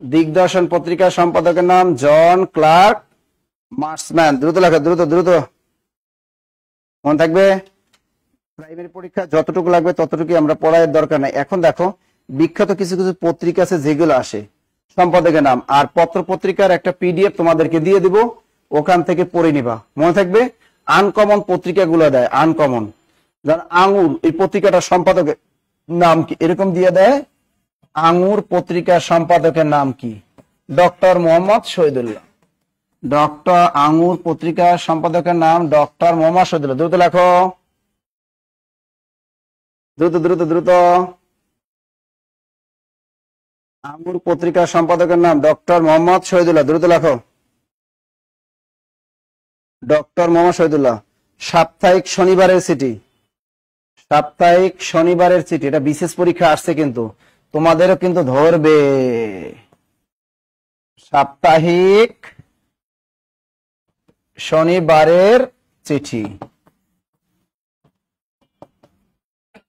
দিগদর্শন পত্রিকার সম্পাদকের নাম জন ক্লার্ক মার্সম্যান। দ্রুত লেখা, দ্রুত দ্রুত। মনে থাকবে, প্রাইমারি পরীক্ষা যতটুকু লাগবে ততটুকু আমরা পড়ার দরকার নাই। এখন দেখো, বিখ্যাত কিছু কিছু পত্রিকা আছে যেগুলো আসে, সম্পাদকের নাম আর পত্র পত্রিকার একটা পিডিএফ তোমাদেরকে দিয়ে দিব, ওখান থেকে পড়ে নিবা। মনে থাকবে, আনকমন পত্রিকাগুলো দেয়, আনকমন। যেমন আঙুর, এই পত্রিকাটার সম্পাদকের নাম কি? এরকম দিয়ে দেয়। আঙুর পত্রিকার সম্পাদকের নাম কি? ডক্টর মোহাম্মদ শহীদুল্লাহ। ডক্টর আঙুর পত্রিকার সম্পাদকের নাম ডক্টর মোহাম্মদ শহীদুল্লাহ। দ্রুত লেখো, দ্রুত দ্রুত দ্রুত। আঙুর পত্রিকার সম্পাদকের নাম ডক্টর মোহাম্মদ শহীদুল্লাহ। দ্রুত লেখো, ডক্টর মোহাম্মদ শহীদুল্লাহ। সাপ্তাহিক শনিবারের চিঠি। সাপ্তাহিক শনিবারের চিঠি, এটা বিশেষ পরীক্ষা আসছে, কিন্তু তোমাদেরও কিন্তু ধরবে। সাপ্তাহিক শনিবারের চিঠি,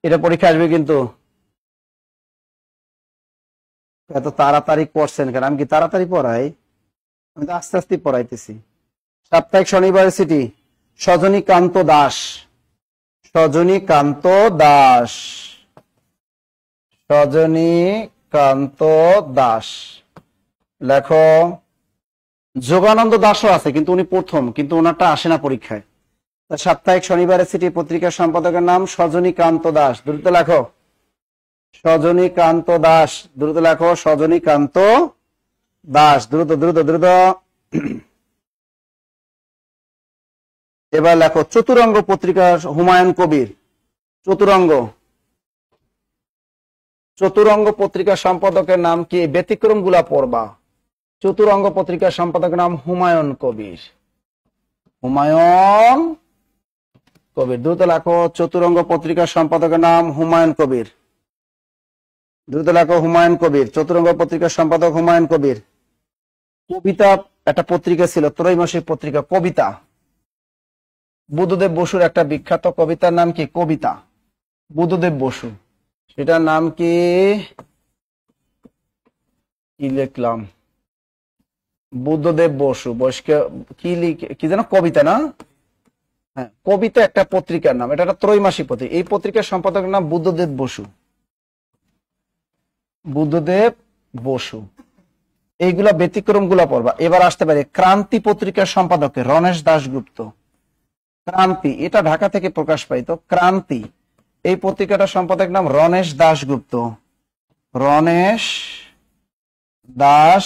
এটা পরীক্ষা আসবে কিন্তু। এত তাড়াতাড়ি পড়ছেন কেন? আমি কি তাড়াতাড়ি পড়াই? আমি তো আস্তে আস্তে পড়াইতেছি। সাপ্তাহিক শনিবারের চিঠি, সজনীকান্ত দাস। সজনীকান্ত দাস। সজনীকান্ত দাস লেখো। যোগানন্দ দাসও আছে, কিন্তু উনি প্রথম, কিন্তু ওনারটা আসে না পরীক্ষায়। সাপ্তাহিক শনিবারের চিঠি পত্রিকার সম্পাদকের নাম সজনীকান্ত দাস। দ্রুত লেখো, সজনীকান্ত দাস। দ্রুত লেখো, সজনীকান্ত দাস। দ্রুত দ্রুত দ্রুত। এবার লেখো, চতুরঙ্গ পত্রিকার হুমায়ুন কবির। চতুরঙ্গ, চতুরঙ্গ পত্রিকার সম্পাদকের নাম কি? ব্যতিক্রম গুলা পড়বা। চতুরঙ্গ পত্রিকার সম্পাদকের নাম হুমায়ুন কবির। হুমায়ুন কবির। দ্রুত লেখো, চতুরঙ্গ পত্রিকার সম্পাদকের নাম হুমায়ুন কবির। দ্রুত লেখো, হুমায়ুন কবির। চতুরঙ্গ পত্রিকার সম্পাদক হুমায়ুন কবির। কবিতা একটা পত্রিকা ছিল, ত্রৈমাসিক পত্রিকা, কবিতা। বুদ্ধদেব বসুর একটা বিখ্যাত কবিতার নাম কি? কবিতা। বুদ্ধদেব বসু, সেটার নাম কি? কি লিখলাম? বুদ্ধদেব বসু। বসকে কি লিখে, কি যেন, কবিতা না? হ্যাঁ, কবিতা একটা পত্রিকার নাম, এটা একটা ত্রৈমাসিক পত্রিকা। এই পত্রিকার সম্পাদকের নাম বুদ্ধদেব বসু। বুদ্ধদেব বসু। এইগুলা ব্যতিক্রম গুলা পড়বা। এবার আসতে পারে ক্রান্তি পত্রিকার সম্পাদকের রণেশ দাশগুপ্ত। ক্রান্তি, এটা ঢাকা থেকে প্রকাশ পাইতো। ক্রান্তি, এই পত্রিকাটার সম্পাদকের নাম রণেশ দাশগুপ্ত। রণেশ দাস,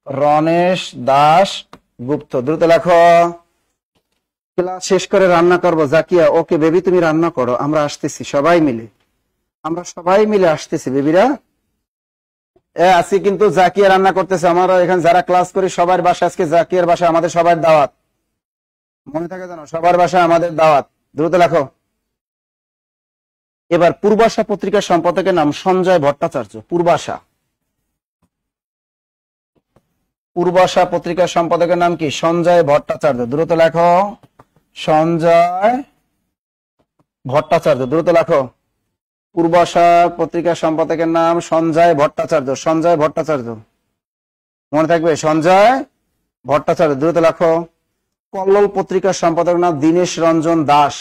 রণেশ দাস গুপ্ত। দ্রুত লেখো। ক্লাস শেষ করে রান্না করবো। জাকিয়া, ওকে বেবি, তুমি রান্না করো, আমরা আসতেছি সবাই মিলে। আমরা সবাই মিলে আসতেছি বেবিরা। আজকে কিন্তু জাকিয়া রান্না করতেছে। আমরা এখানে যারা ক্লাস করি সবার বাসায় আজকে জাকিয়ার বাসায় আমাদের সবার দাওয়াত। মনে থাকে জানো, সবার বাসায় আমাদের দাওয়াত। দ্রুত লেখো। এবার পূর্বাশা পত্রিকার সম্পাদকের নাম সঞ্জয় ভট্টাচার্য। পূর্বাশা, পূর্বাশা পত্রিকার সম্পাদকের নাম কি? সঞ্জয় ভট্টাচার্য। দ্রুত লেখো, সঞ্জয় ভট্টাচার্য। দ্রুত লেখো, পূর্বাশা পত্রিকার সম্পাদকের নাম সঞ্জয় ভট্টাচার্য। সঞ্জয় ভট্টাচার্য, মনে থাকবে, সঞ্জয় ভট্টাচার্য। দ্রুত লেখো। কল্লোল পত্রিকার সম্পাদকের নাম দীনেশ রঞ্জন দাস।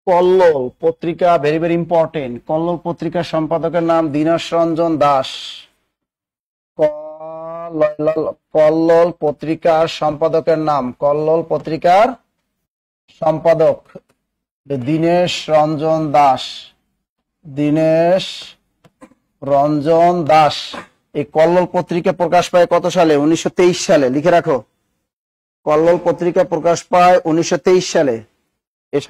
কল্লোল পত্রিকা, ভেরি ভেরি ইম্পর্টেন্ট। কল্লোল পত্রিকার সম্পাদকের নাম দীনেশ রঞ্জন দাস। কল্লোল পত্রিকার সম্পাদকের নাম, কল্লোল পত্রিকার সম্পাদক দীনেশ রঞ্জন দাস। দীনেশ রঞ্জন দাস। এই কল্লোল পত্রিকা প্রকাশ পায় কত সালে? 1923 সালে। লিখে রাখো, কল্লোল পত্রিকা প্রকাশ পায় 1923 সালে। এই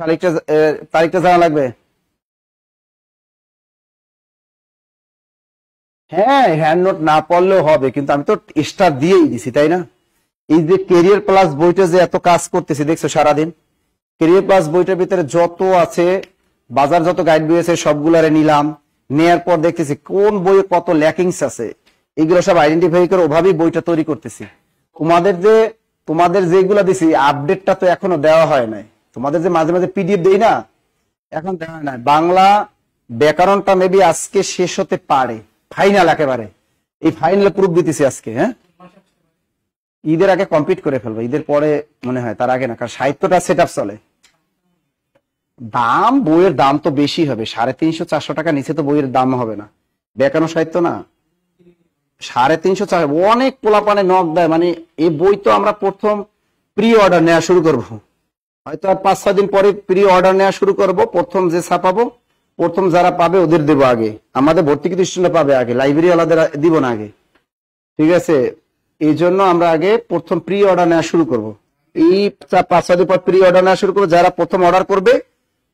তারিখটা জানা লাগবে। হ্যাঁ, হ্যান্ড নোট না পড়লেও হবে, কিন্তু আমি তো স্টার দিয়েই দিছি, তাই না? এই যে কেরিয়ার প্লাস বইটা যে এত কাজ করতেছি দেখছো সারাদিন, কেরিয়ার প্লাস বইটার ভিতরে যত আছে, বাজার যত গাইড বই আছে সবগুলারে নিলাম। নেয়ার পর দেখতেছি কোন বইয়ে কত ল্যাকিংস আছে, এগুলো সব আইডেন্টিফাই করে ওভাবেই বইটা তৈরি করতেছি। তোমাদের যেগুলা দিছি আপডেটটা তো এখনো দেওয়া হয় নাই। তোমাদের যে মাঝে মাঝে পিডিএফ দেই না, এখন দেওয়া হয় নাই। বাংলা ব্যাকরণটা মেবি আজকে শেষ হতে পারে, ফাইনাল একেবারে। এই ফাইনাল প্রুফ দিতেছি আজকে। হ্যাঁ, ঈদের আগে কমপ্লিট করে ফেলবো, ঈদের পরে মনে হয়, তার আগে না, কারণ সাহিত্যটা সেট আপ চলে। দাম, বইয়ের দাম তো বেশি হবে, 350-400 টাকা নিচে তো বইয়ের দাম হবে না। ব্যাকরণ সাহিত্য না, 350-400। অনেক পোলাপানে নক দেয়, মানে এই বই তো আমরা প্রথম প্রি অর্ডার নেওয়া শুরু করব, হয়তো আর 5-6 দিন পরে প্রি অর্ডার নেওয়া শুরু করব। প্রথম যে ছাপাবো, প্রথম যারা পাবে ওদের দেবো আগে, আমাদের ভর্তিকৃত স্টুডেন্ট পাবে আগে, লাইব্রেরি আলাদা দিব না আগে, ঠিক আছে? এই জন্য আমরা আগে প্রথম প্রি অর্ডার নেওয়া শুরু করব। এই 5-6 দিন পর প্রি অর্ডার নেওয়া শুরু করবো। যারা প্রথম অর্ডার করবে,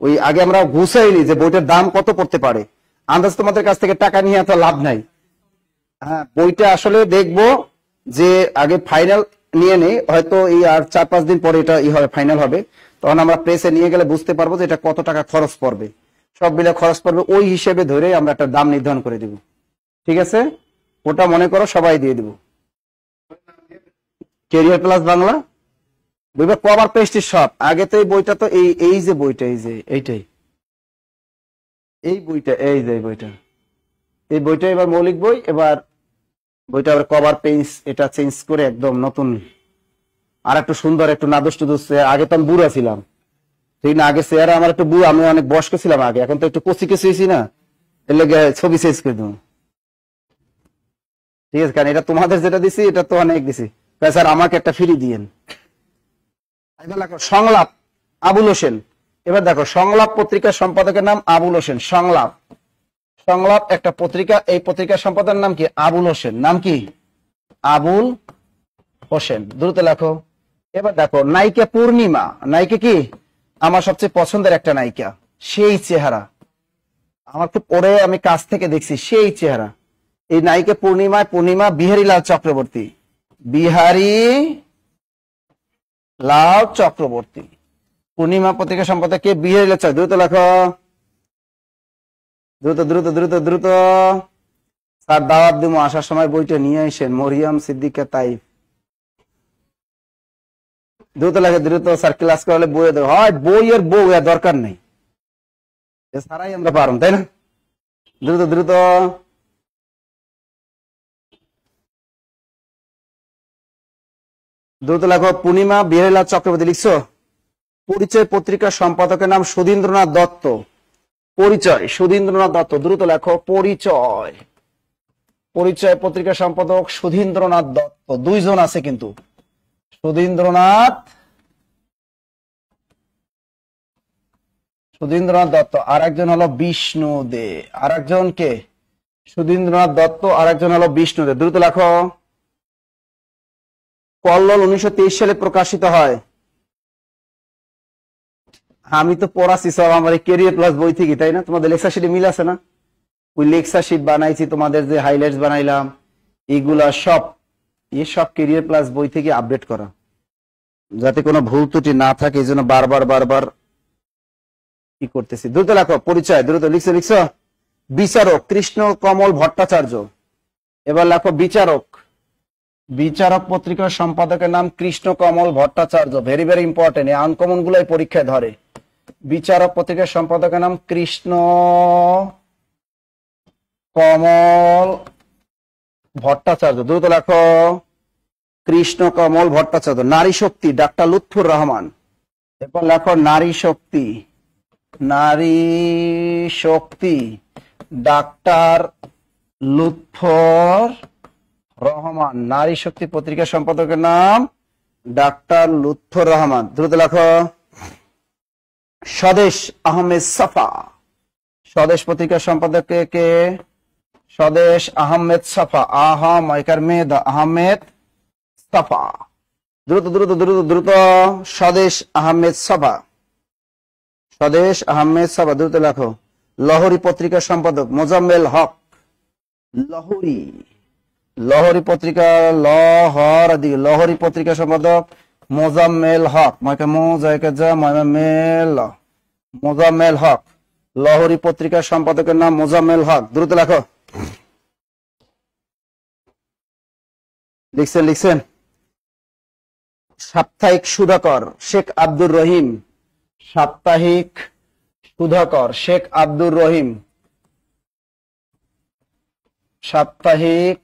ওই আগে আমরা ঘুষাইনি যে বইটার দাম কত পড়তে পারে, আন্দাজ তোমাদের কাছ থেকে টাকা নিয়ে এত লাভ নাই। হ্যাঁ, বইটা আসলে দেখবো যে আগে ফাইনাল নিয়ে নেই, হয়তো এই আর 4-5 দিন পরে এটা হবে, ফাইনাল হবে। তখন আমরা প্রেসে নিয়ে গেলে বুঝতে পারবো যে এটা কত টাকা খরচ পড়বে, সব মিলে খরচ পড়বে, ওই হিসেবে ধরে আমরা একটা দাম নির্ধারণ করে দিব, ঠিক আছে? ওটা মনে করো সবাই দিয়ে দিব। কেরিয়ার প্লাস বাংলা বইটা কভার পেজটি সব আগে তো, এই বইটা তো এই যে বইটা, এই যে এইটাই, এই বইটা, এই বইটা এবার মৌলিক বই। এবার বইটা আবার কভার পেজ এটা চেঞ্জ করে একদম নতুন, আর একটু সুন্দর, একটু নাদুস টুদুস। আগে তো আমি বুড়া ছিলাম, ঠিক না? আগে চেহারা আমার একটু বুড়া, আমি অনেক বয়স্ক ছিলাম আগে, এখন তো একটু কচি কচি হয়েছি না, এর লেগে ছবি চেঞ্জ করে দেবো, ঠিক আছে? কারণ এটা তোমাদের যেটা দিছি এটা তো অনেক দিছি, স্যার আমাকে একটা ফ্রি দিয়েন। এবার দেখো সংলাপ, আবুল হোসেন। এবার দেখো সংলাপ পত্রিকার সম্পাদকের নাম আবুল হোসেন। সংলাপ একটা পত্রিকা, এই পত্রিকার সম্পাদকের নাম কি? আবুল হোসেন। নাম কি? আবুল হোসেন। দ্রুত লেখো। এবার দেখো নায়িকা পূর্ণিমা। নায়িকা কি? আমার সবচেয়ে পছন্দের একটা নায়িকা, সেই চেহারা, আমার খুব পরে আমি কাছ থেকে দেখছি, সেই চেহারা। এই নায়িকা পূর্ণিমা বিহারীলাল চক্রবর্তী। বিহারী লাল চক্রবর্তী। পূর্ণিমা পত্রিকা সম্পাদক কে? বিহারীলাল চক্রবর্তী। দ্রুত লেখো, দ্রুত। স্যার দাওয়াত দিব, আসার সময় বইটা নিয়ে আসেন। মরিয়ম সিদ্দিকা তাইফ। দ্রুত লেখে, দ্রুত। স্যার ক্লাস করলে বইয়ে দেবো, হয় বইয়ের বউ দরকার নেই, সারাই আমরা পারম, তাই না? দ্রুত লেখো। পূর্ণিমা বিহারীলাল চক্রবর্তী লিখছো। পরিচয় পত্রিকার সম্পাদকের নাম সুধীন্দ্রনাথ দত্ত। পরিচয় সুধীন্দ্রনাথ দত্ত। দ্রুত লেখো। পরিচয় পত্রিকার সম্পাদক সুধীন্দ্রনাথ দত্ত। দুইজন আছে কিন্তু, সুধীন্দ্রনাথ দত্ত, আর একজন হলো বিষ্ণু দে। আর একজন কে? সুধীন্দ্রনাথ দত্ত, আর একজন হলো বিষ্ণু দে। দ্রুত লেখো। কল্লোল 1923 সালে প্রকাশিত হয়। আমি তো পড়াচ্ছি সব আমার কেরিয়ার প্লাস বই থেকে, তাই না? তোমাদের লেকচার শিটে মিল আছে না? ওই লেকচার শিট বানাইছি, তোমাদের যে হাইলাইটস বানাইলাম, এগুলা সব কেরিয়ার প্লাস বই থেকে আপডেট করা, যাতে কোনো ভুল ত্রুটি না থাকে, এই জন্য বারবার কি করতেছি। দ্রুত লেখো। পরিচয় দ্রুত লিখছো। বিচারক কৃষ্ণ কমল ভট্টাচার্য। এবার লেখো বিচারক পত্রিকার সম্পাদকের নাম কৃষ্ণ কমল ভট্টাচার্য। ভেরি ভেরি ইম্পর্টেন্ট, এই আনকমন গুলাই পরীক্ষায় ধরে। বিচারক পত্রিকার সম্পাদকের নাম কৃষ্ণ কমল ভট্টাচার্য। দ্রুত লেখো। কৃষ্ণকমল ভট্টাচার্য। নারী শক্তি ডাক্তার লুৎফুর রহমান। এরপর লেখো নারী শক্তি, নারী শক্তি ডাক্তার লুৎফর রহমান। নারী শক্তি পত্রিকা সম্পাদকের নাম ডাক্তার লুৎফর রহমান। দ্রুত লেখো স্বদেশ আহমেদ সাফা। স্বদেশ পত্রিকার সম্পাদক কে? স্বদেশ আহমেদ সাফা। আহমেদ আহমেদ সাফা। দ্রুত দ্রুত দ্রুত দ্রুত স্বদেশ আহমেদ সাফা, স্বদেশ আহমেদ সাফা। দ্রুত লেখো লহরী পত্রিকার সম্পাদক মোজাম্মেল হক। লহরী, লহরী পত্রিকা লহরী পত্রিকা সম্পাদক মোজাম্মেল হক। মোজাম্মেল হক। লহরী পত্রিকার সম্পাদকের নাম মোজাম্মেল হক। দ্রুত লেখো। লিখছেন লিখছেন। সাপ্তাহিক সুধাকর শেখ আব্দুর রহিম। সাপ্তাহিক সুধাকর শেখ আব্দুর রহিম। সাপ্তাহিক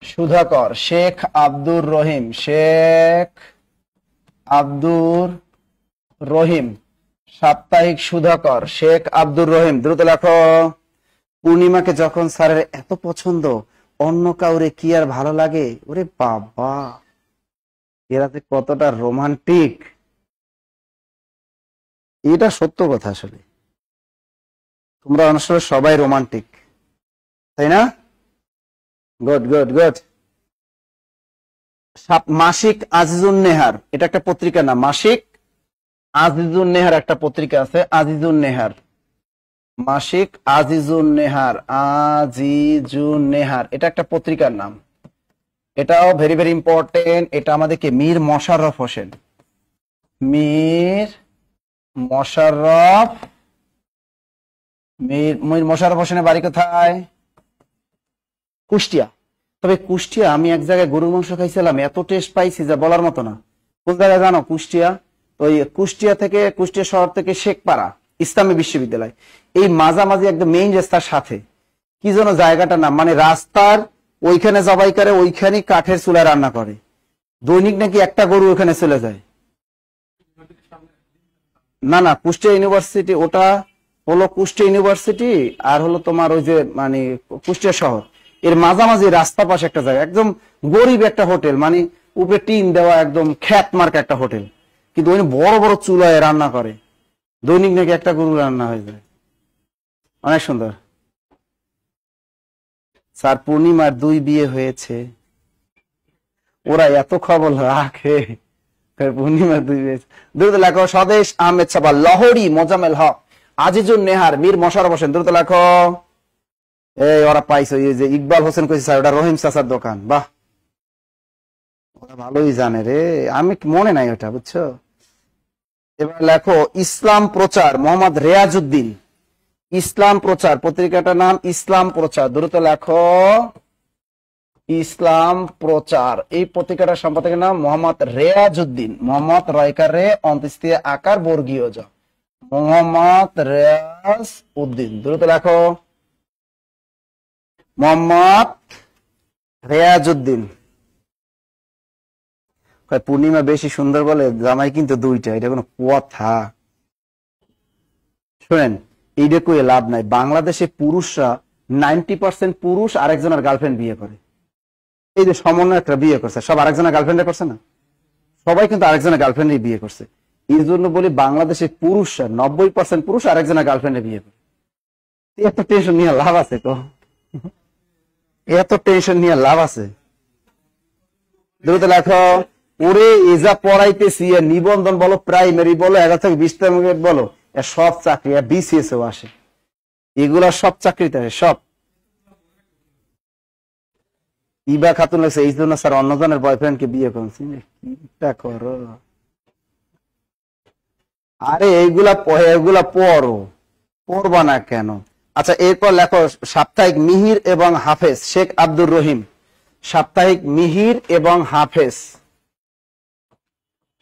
সুধাকর শেখ আব্দুর রহিম। শেখ আব্দুর রহিম। সাপ্তাহিক সুধাকর শেখ আব্দুর রহিম। দ্রুত লেখো পূর্ণিমাকে যখন স্যারের এত পছন্দ, অন্য কাউরে কি আর ভালো লাগে? ওরে বাবা, এরা যে কতটা রোমান্টিক, এটা সত্য কথা। আসলে তোমরা আসলে সবাই রোমান্টিক, তাই না? Good good good. মাসিক আজিজুন নেহার, এটা একটা পত্রিকার নাম। মাসিক আজিজুন নেহার একটা পত্রিকা আছে, আজিজুন নেহার। মাসিক আজিজুন নেহার, আজিজুন নেহার, এটা একটা পত্রিকার নাম। এটাও ভেরি ভেরি ইম্পর্টেন্ট। এটা আমাদেরকে মীর মোশাররফ হোসেন, মীর মোশাররফ, মীর মোশাররফ হোসেনের বাড়ি কোথায়? কুষ্টিয়া। তবে কুষ্টিয়া আমি এক জায়গায় গরুর মাংস খাইছিলাম, এত টেস্ট পাইছি যা বলার মতো না। কোন জায়গায় জানো? কুষ্টিয়া। ওই কুষ্টিয়া থেকে, কুষ্টিয়া শহর থেকে শেখপাড়া ইসলামী বিশ্ববিদ্যালয়, এই মাঝামাঝি একদম মেইন রাস্তার সাথে কি যেন জায়গাটার নাম, মানে রাস্তার ওইখানে জবাই করে, ওইখানে কাঠের চুলায় রান্না করে। দৈনিক নাকি একটা গরু ওখানে চলে যায়। না না, কুষ্টিয়া ইউনিভার্সিটি, ওটা হলো কুষ্টিয়া ইউনিভার্সিটি, আর হলো তোমার ওই যে মানে কুষ্টিয়া শহর, এর মাঝামাঝি রাস্তা পাশে একটা জায়গা, একদম গরিব একটা হোটেল, মানে উপরে টিন দেওয়া, একদম খ্যাত মার্কা একটা হোটেল, কিন্তু ওই বড় বড় চুলায় রান্না করে। দৈনিক নাকি একটা গরু রান্না হয়ে যায়। অনেক সুন্দর। স্যার পূর্ণিমার 2 বিয়ে হয়েছে, ওরা এত খবর রাখে। পূর্ণিমার 2 বিয়ে। দ্রুত লেখো স্বদেশ আহমেদ সাফা, লহরী মোজাম্মেল হক, আজিজুন নেহার, মীর মোশাররফ হোসেন। দ্রুত লেখো। এই ওরা পাইছো, এই যে ইকবাল হোসেন কইছে স্যার ওটা রহিম চাচার দোকান। বাহ, ওরা ভালোই জানে রে, আমি মনে নাই ওটা, বুঝছো? এবার লেখো ইসলাম প্রচার মোহাম্মদ রেয়াজউদ্দিন। ইসলাম প্রচার পত্রিকাটার নাম ইসলাম প্রচার। দ্রুত লেখো ইসলাম প্রচার। এই পত্রিকাটার সম্পাদকের নাম মোহাম্মদ রেয়াজউদ্দিন। মোহাম্মদ রয়কার রে, অন্ত্যেষ্টিতে আকার, বর্গীয় জ, মোহাম্মদ রেয়াজ উদ্দিন। দ্রুত লেখো মোহাম্মদ রেয়াজউদ্দিন। পূর্ণিমা বেশি সুন্দর বলে, জামাই কিন্তু 2টা, এটা কোনো কথা? শুনেন, এইটা কই লাভ নাই। বাংলাদেশে পুরুষরা 90% পুরুষ আরেকজনের গার্লফ্রেন্ড বিয়ে করে। এই যে সমন্বয় একটা বিয়ে করছে, সব আরেকজনের গার্লফ্রেন্ডে করছে না? সবাই কিন্তু আরেকজনের গার্লফ্রেন্ডে বিয়ে করছে। এই জন্য বলি বাংলাদেশে পুরুষরা 90% পুরুষ আরেকজনের গার্লফ্রেন্ডে বিয়ে করে। এত টেনশন নিয়ে লাভ আছে? তো এত টেনশন নিয়ে লাভ আছে? দ্রুত লেখো ওরে এজা পড়াইতেছি, নিবন্ধন বলো, প্রাইমারি বলো, 11 থেকে 20 বলো, সব চাকরি, বিসিএস ও আসে, এগুলা সব চাকরিতে আসে সব। ইবা খাতুন লাগছে, এই জন্য স্যার অন্যজনের বয়ফ্রেন্ডকে বিয়ে করছি। কিটা করো? আরে এইগুলা পড়ো, পড়বা না কেন? আচ্ছা, এরপর লেখো সাপ্তাহিক মিহির এবং হাফেজ শেখ আব্দুর রহিম। সাপ্তাহিক মিহির এবং হাফেজ।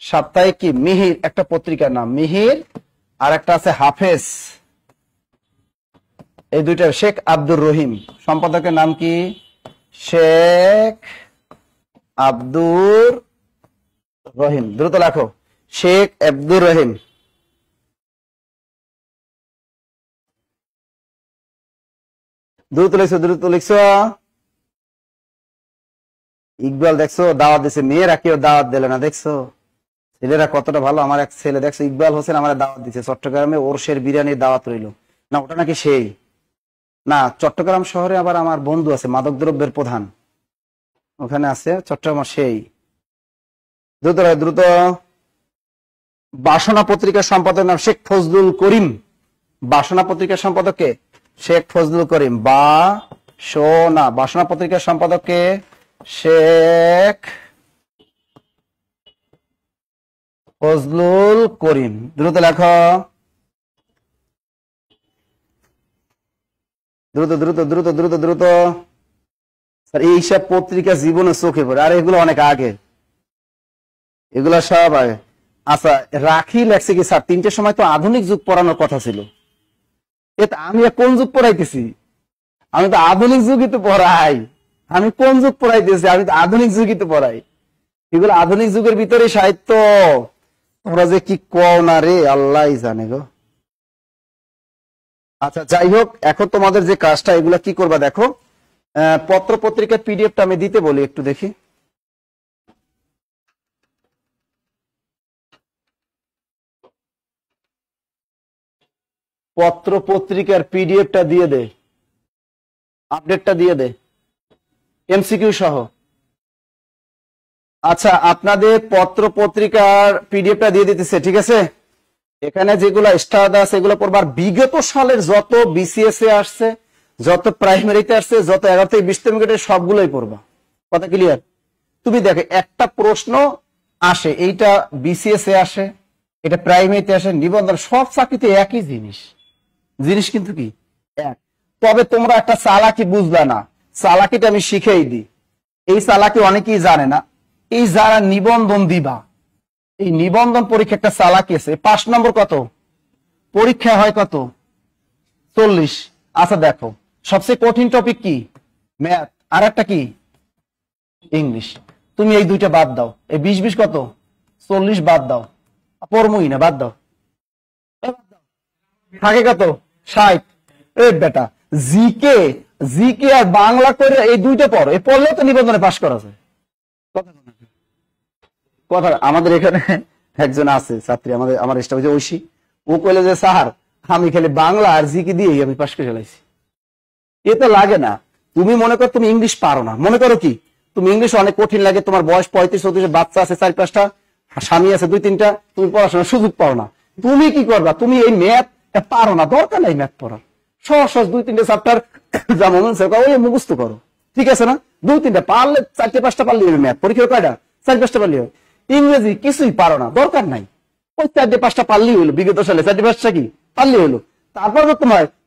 সাপ্তাহিক কি? মিহির একটা পত্রিকার নাম, মিহির, আর একটা আছে হাফেজ। এই দুইটা। শেখ আব্দুর রহিম সম্পাদকের নাম কি? শেখ আব্দুর রহিম, দ্রুত লেখো, শেখ আব্দুর রহিম। দ্রুত লিখছো, দ্রুত লিখছো। ইকবাল দেখছো দাওয়াত দিছে, মেয়েরা কেউ দাওয়াত দিলে না, দেখছো ছেলেরা কতটা ভালো। আমার এক ছেলে দেখছো, ইকবাল হোসেন, আমার দাওয়াত দিচ্ছে চট্টগ্রামে, ওরসের বিরিয়ানির দাওয়াত রইল না, ওটা নাকি সেই না। চট্টগ্রাম শহরে আবার আমার বন্ধু আছে, মাদক দ্রব্যের প্রধান ওখানে আছে চট্টগ্রাম, সেই। দ্রুত দ্রুত। বাসনা পত্রিকার সম্পাদক নাম শেখ ফজলুল করিম। বাসনা পত্রিকার সম্পাদককে শেখ ফজলুল করিম। বাসনা পত্রিকার সম্পাদককে শেখ ফজলুল করিম। দ্রুত লেখো, দ্রুত দ্রুত দ্রুত দ্রুত দ্রুত। স্যার এইসব পত্রিকা জীবনে চোখে পড়ে, আর এগুলো অনেক আগে, এগুলো সব আগে। আচ্ছা, রাখি লেখছে কি স্যার 3টের সময় তো আধুনিক যুগ পড়ানোর কথা ছিল। আমি কোন যুগ পড়াইতেছি? আমি তো আধুনিক যুগই তো পড়াই। আমি কোন যুগ পড়াইতেছি? আমি তো আধুনিক যুগই তো পড়াই। এগুলো আধুনিক যুগের ভিতরে সাহিত্য। তোমরা যে কি কও না রে, আল্লাহ জানে গো। আচ্ছা যাই হোক, এখন তোমাদের যে কাজটা, এগুলা কি করবা দেখো, পত্র পত্রিকার পিডিএফটা আমি দিতে বলি, একটু দেখি। পত্র পত্রিকার পিডিএফটা দিয়ে দে, আপডেটটা দিয়ে দে, এমসিকিউ সহ। আচ্ছা, আপনাদের পত্র পত্রিকার পিডিএফটা দিয়ে দিতেছে, ঠিক আছে? এখানে যেগুলো স্টার আছে এগুলো পড়বার, বিগত সালের যত বিসিএস এ আসছে, যত প্রাইমারিতে আসছে, যত 11 থেকে 20 মিনিটের সবগুলোই পড়বা। কথা ক্লিয়ার? তুমি দেখো, একটা প্রশ্ন আসে, এইটা বিসিএস এ আসে, এটা প্রাইমারিতে আসে, নিবন্ধন, সব চাকরিতে একই জিনিস। জিনিস কিন্তু কি এক। তবে তোমরা একটা চালাকি বুঝলা না, চালাকিটা আমি শিখেই দিই। এই চালাকি অনেকেই জানে না। এই যারা নিবন্ধন দিবা, এই নিবন্ধন পরীক্ষা একটা চালাকি আছে। 5 নম্বর কত পরীক্ষা হয়? কত? 40। আচ্ছা দেখো, সবচেয়ে কঠিন টপিক কি? ম্যাথ। আর একটা কি? ইংলিশ। তুমি এই দুইটা বাদ দাও, এই 20 কত? 40 বাদ দাও, পড়মই না, বাদ দাও। থাকে কত? 60। এ বেটা, জিকে জিকে আর বাংলা করে এই দুইটা পড়ো, এই পড়লেও তো নিবন্ধনে পাশ করা যায়। কথা আমাদের এখানে একজন আছে ছাত্রী, আমার স্টাফ যে ঐশী, ও কইলে যে স্যার আমি খালি বাংলা আর জিকে দিয়ে আমি পাশ করে ফেলাইছি। এ তো লাগে না। তুমি মনে করো তুমি ইংলিশ পারো না, মনে করো কি তুমি ইংলিশ অনেক কঠিন লাগে, তোমার বয়স 35-34, বাচ্চা আছে 4-5টা, স্বামী আছে 2-3টা, তুমি পড়াশোনার সুযোগ পাও না। তুমি কি করবা? তুমি এই ম্যাথ পারো না, দরকার নাই ম্যাথ পড়ার। সহজ সহজ 2-3টে চ্যাপ্টার যা মনে ওই মুখস্থ করো, ঠিক আছে না? 2-3টা পারলে, 4-5টা পারলে ম্যাথ পরীক্ষা কয়টা? 4-5টা পারলে। ইংরেজি কিছুই পারো না, দরকার নাই, ওই 4-5টা পারলেই হলো। বিগত সালে 4-5টা কি পারলেই হলো। তারপর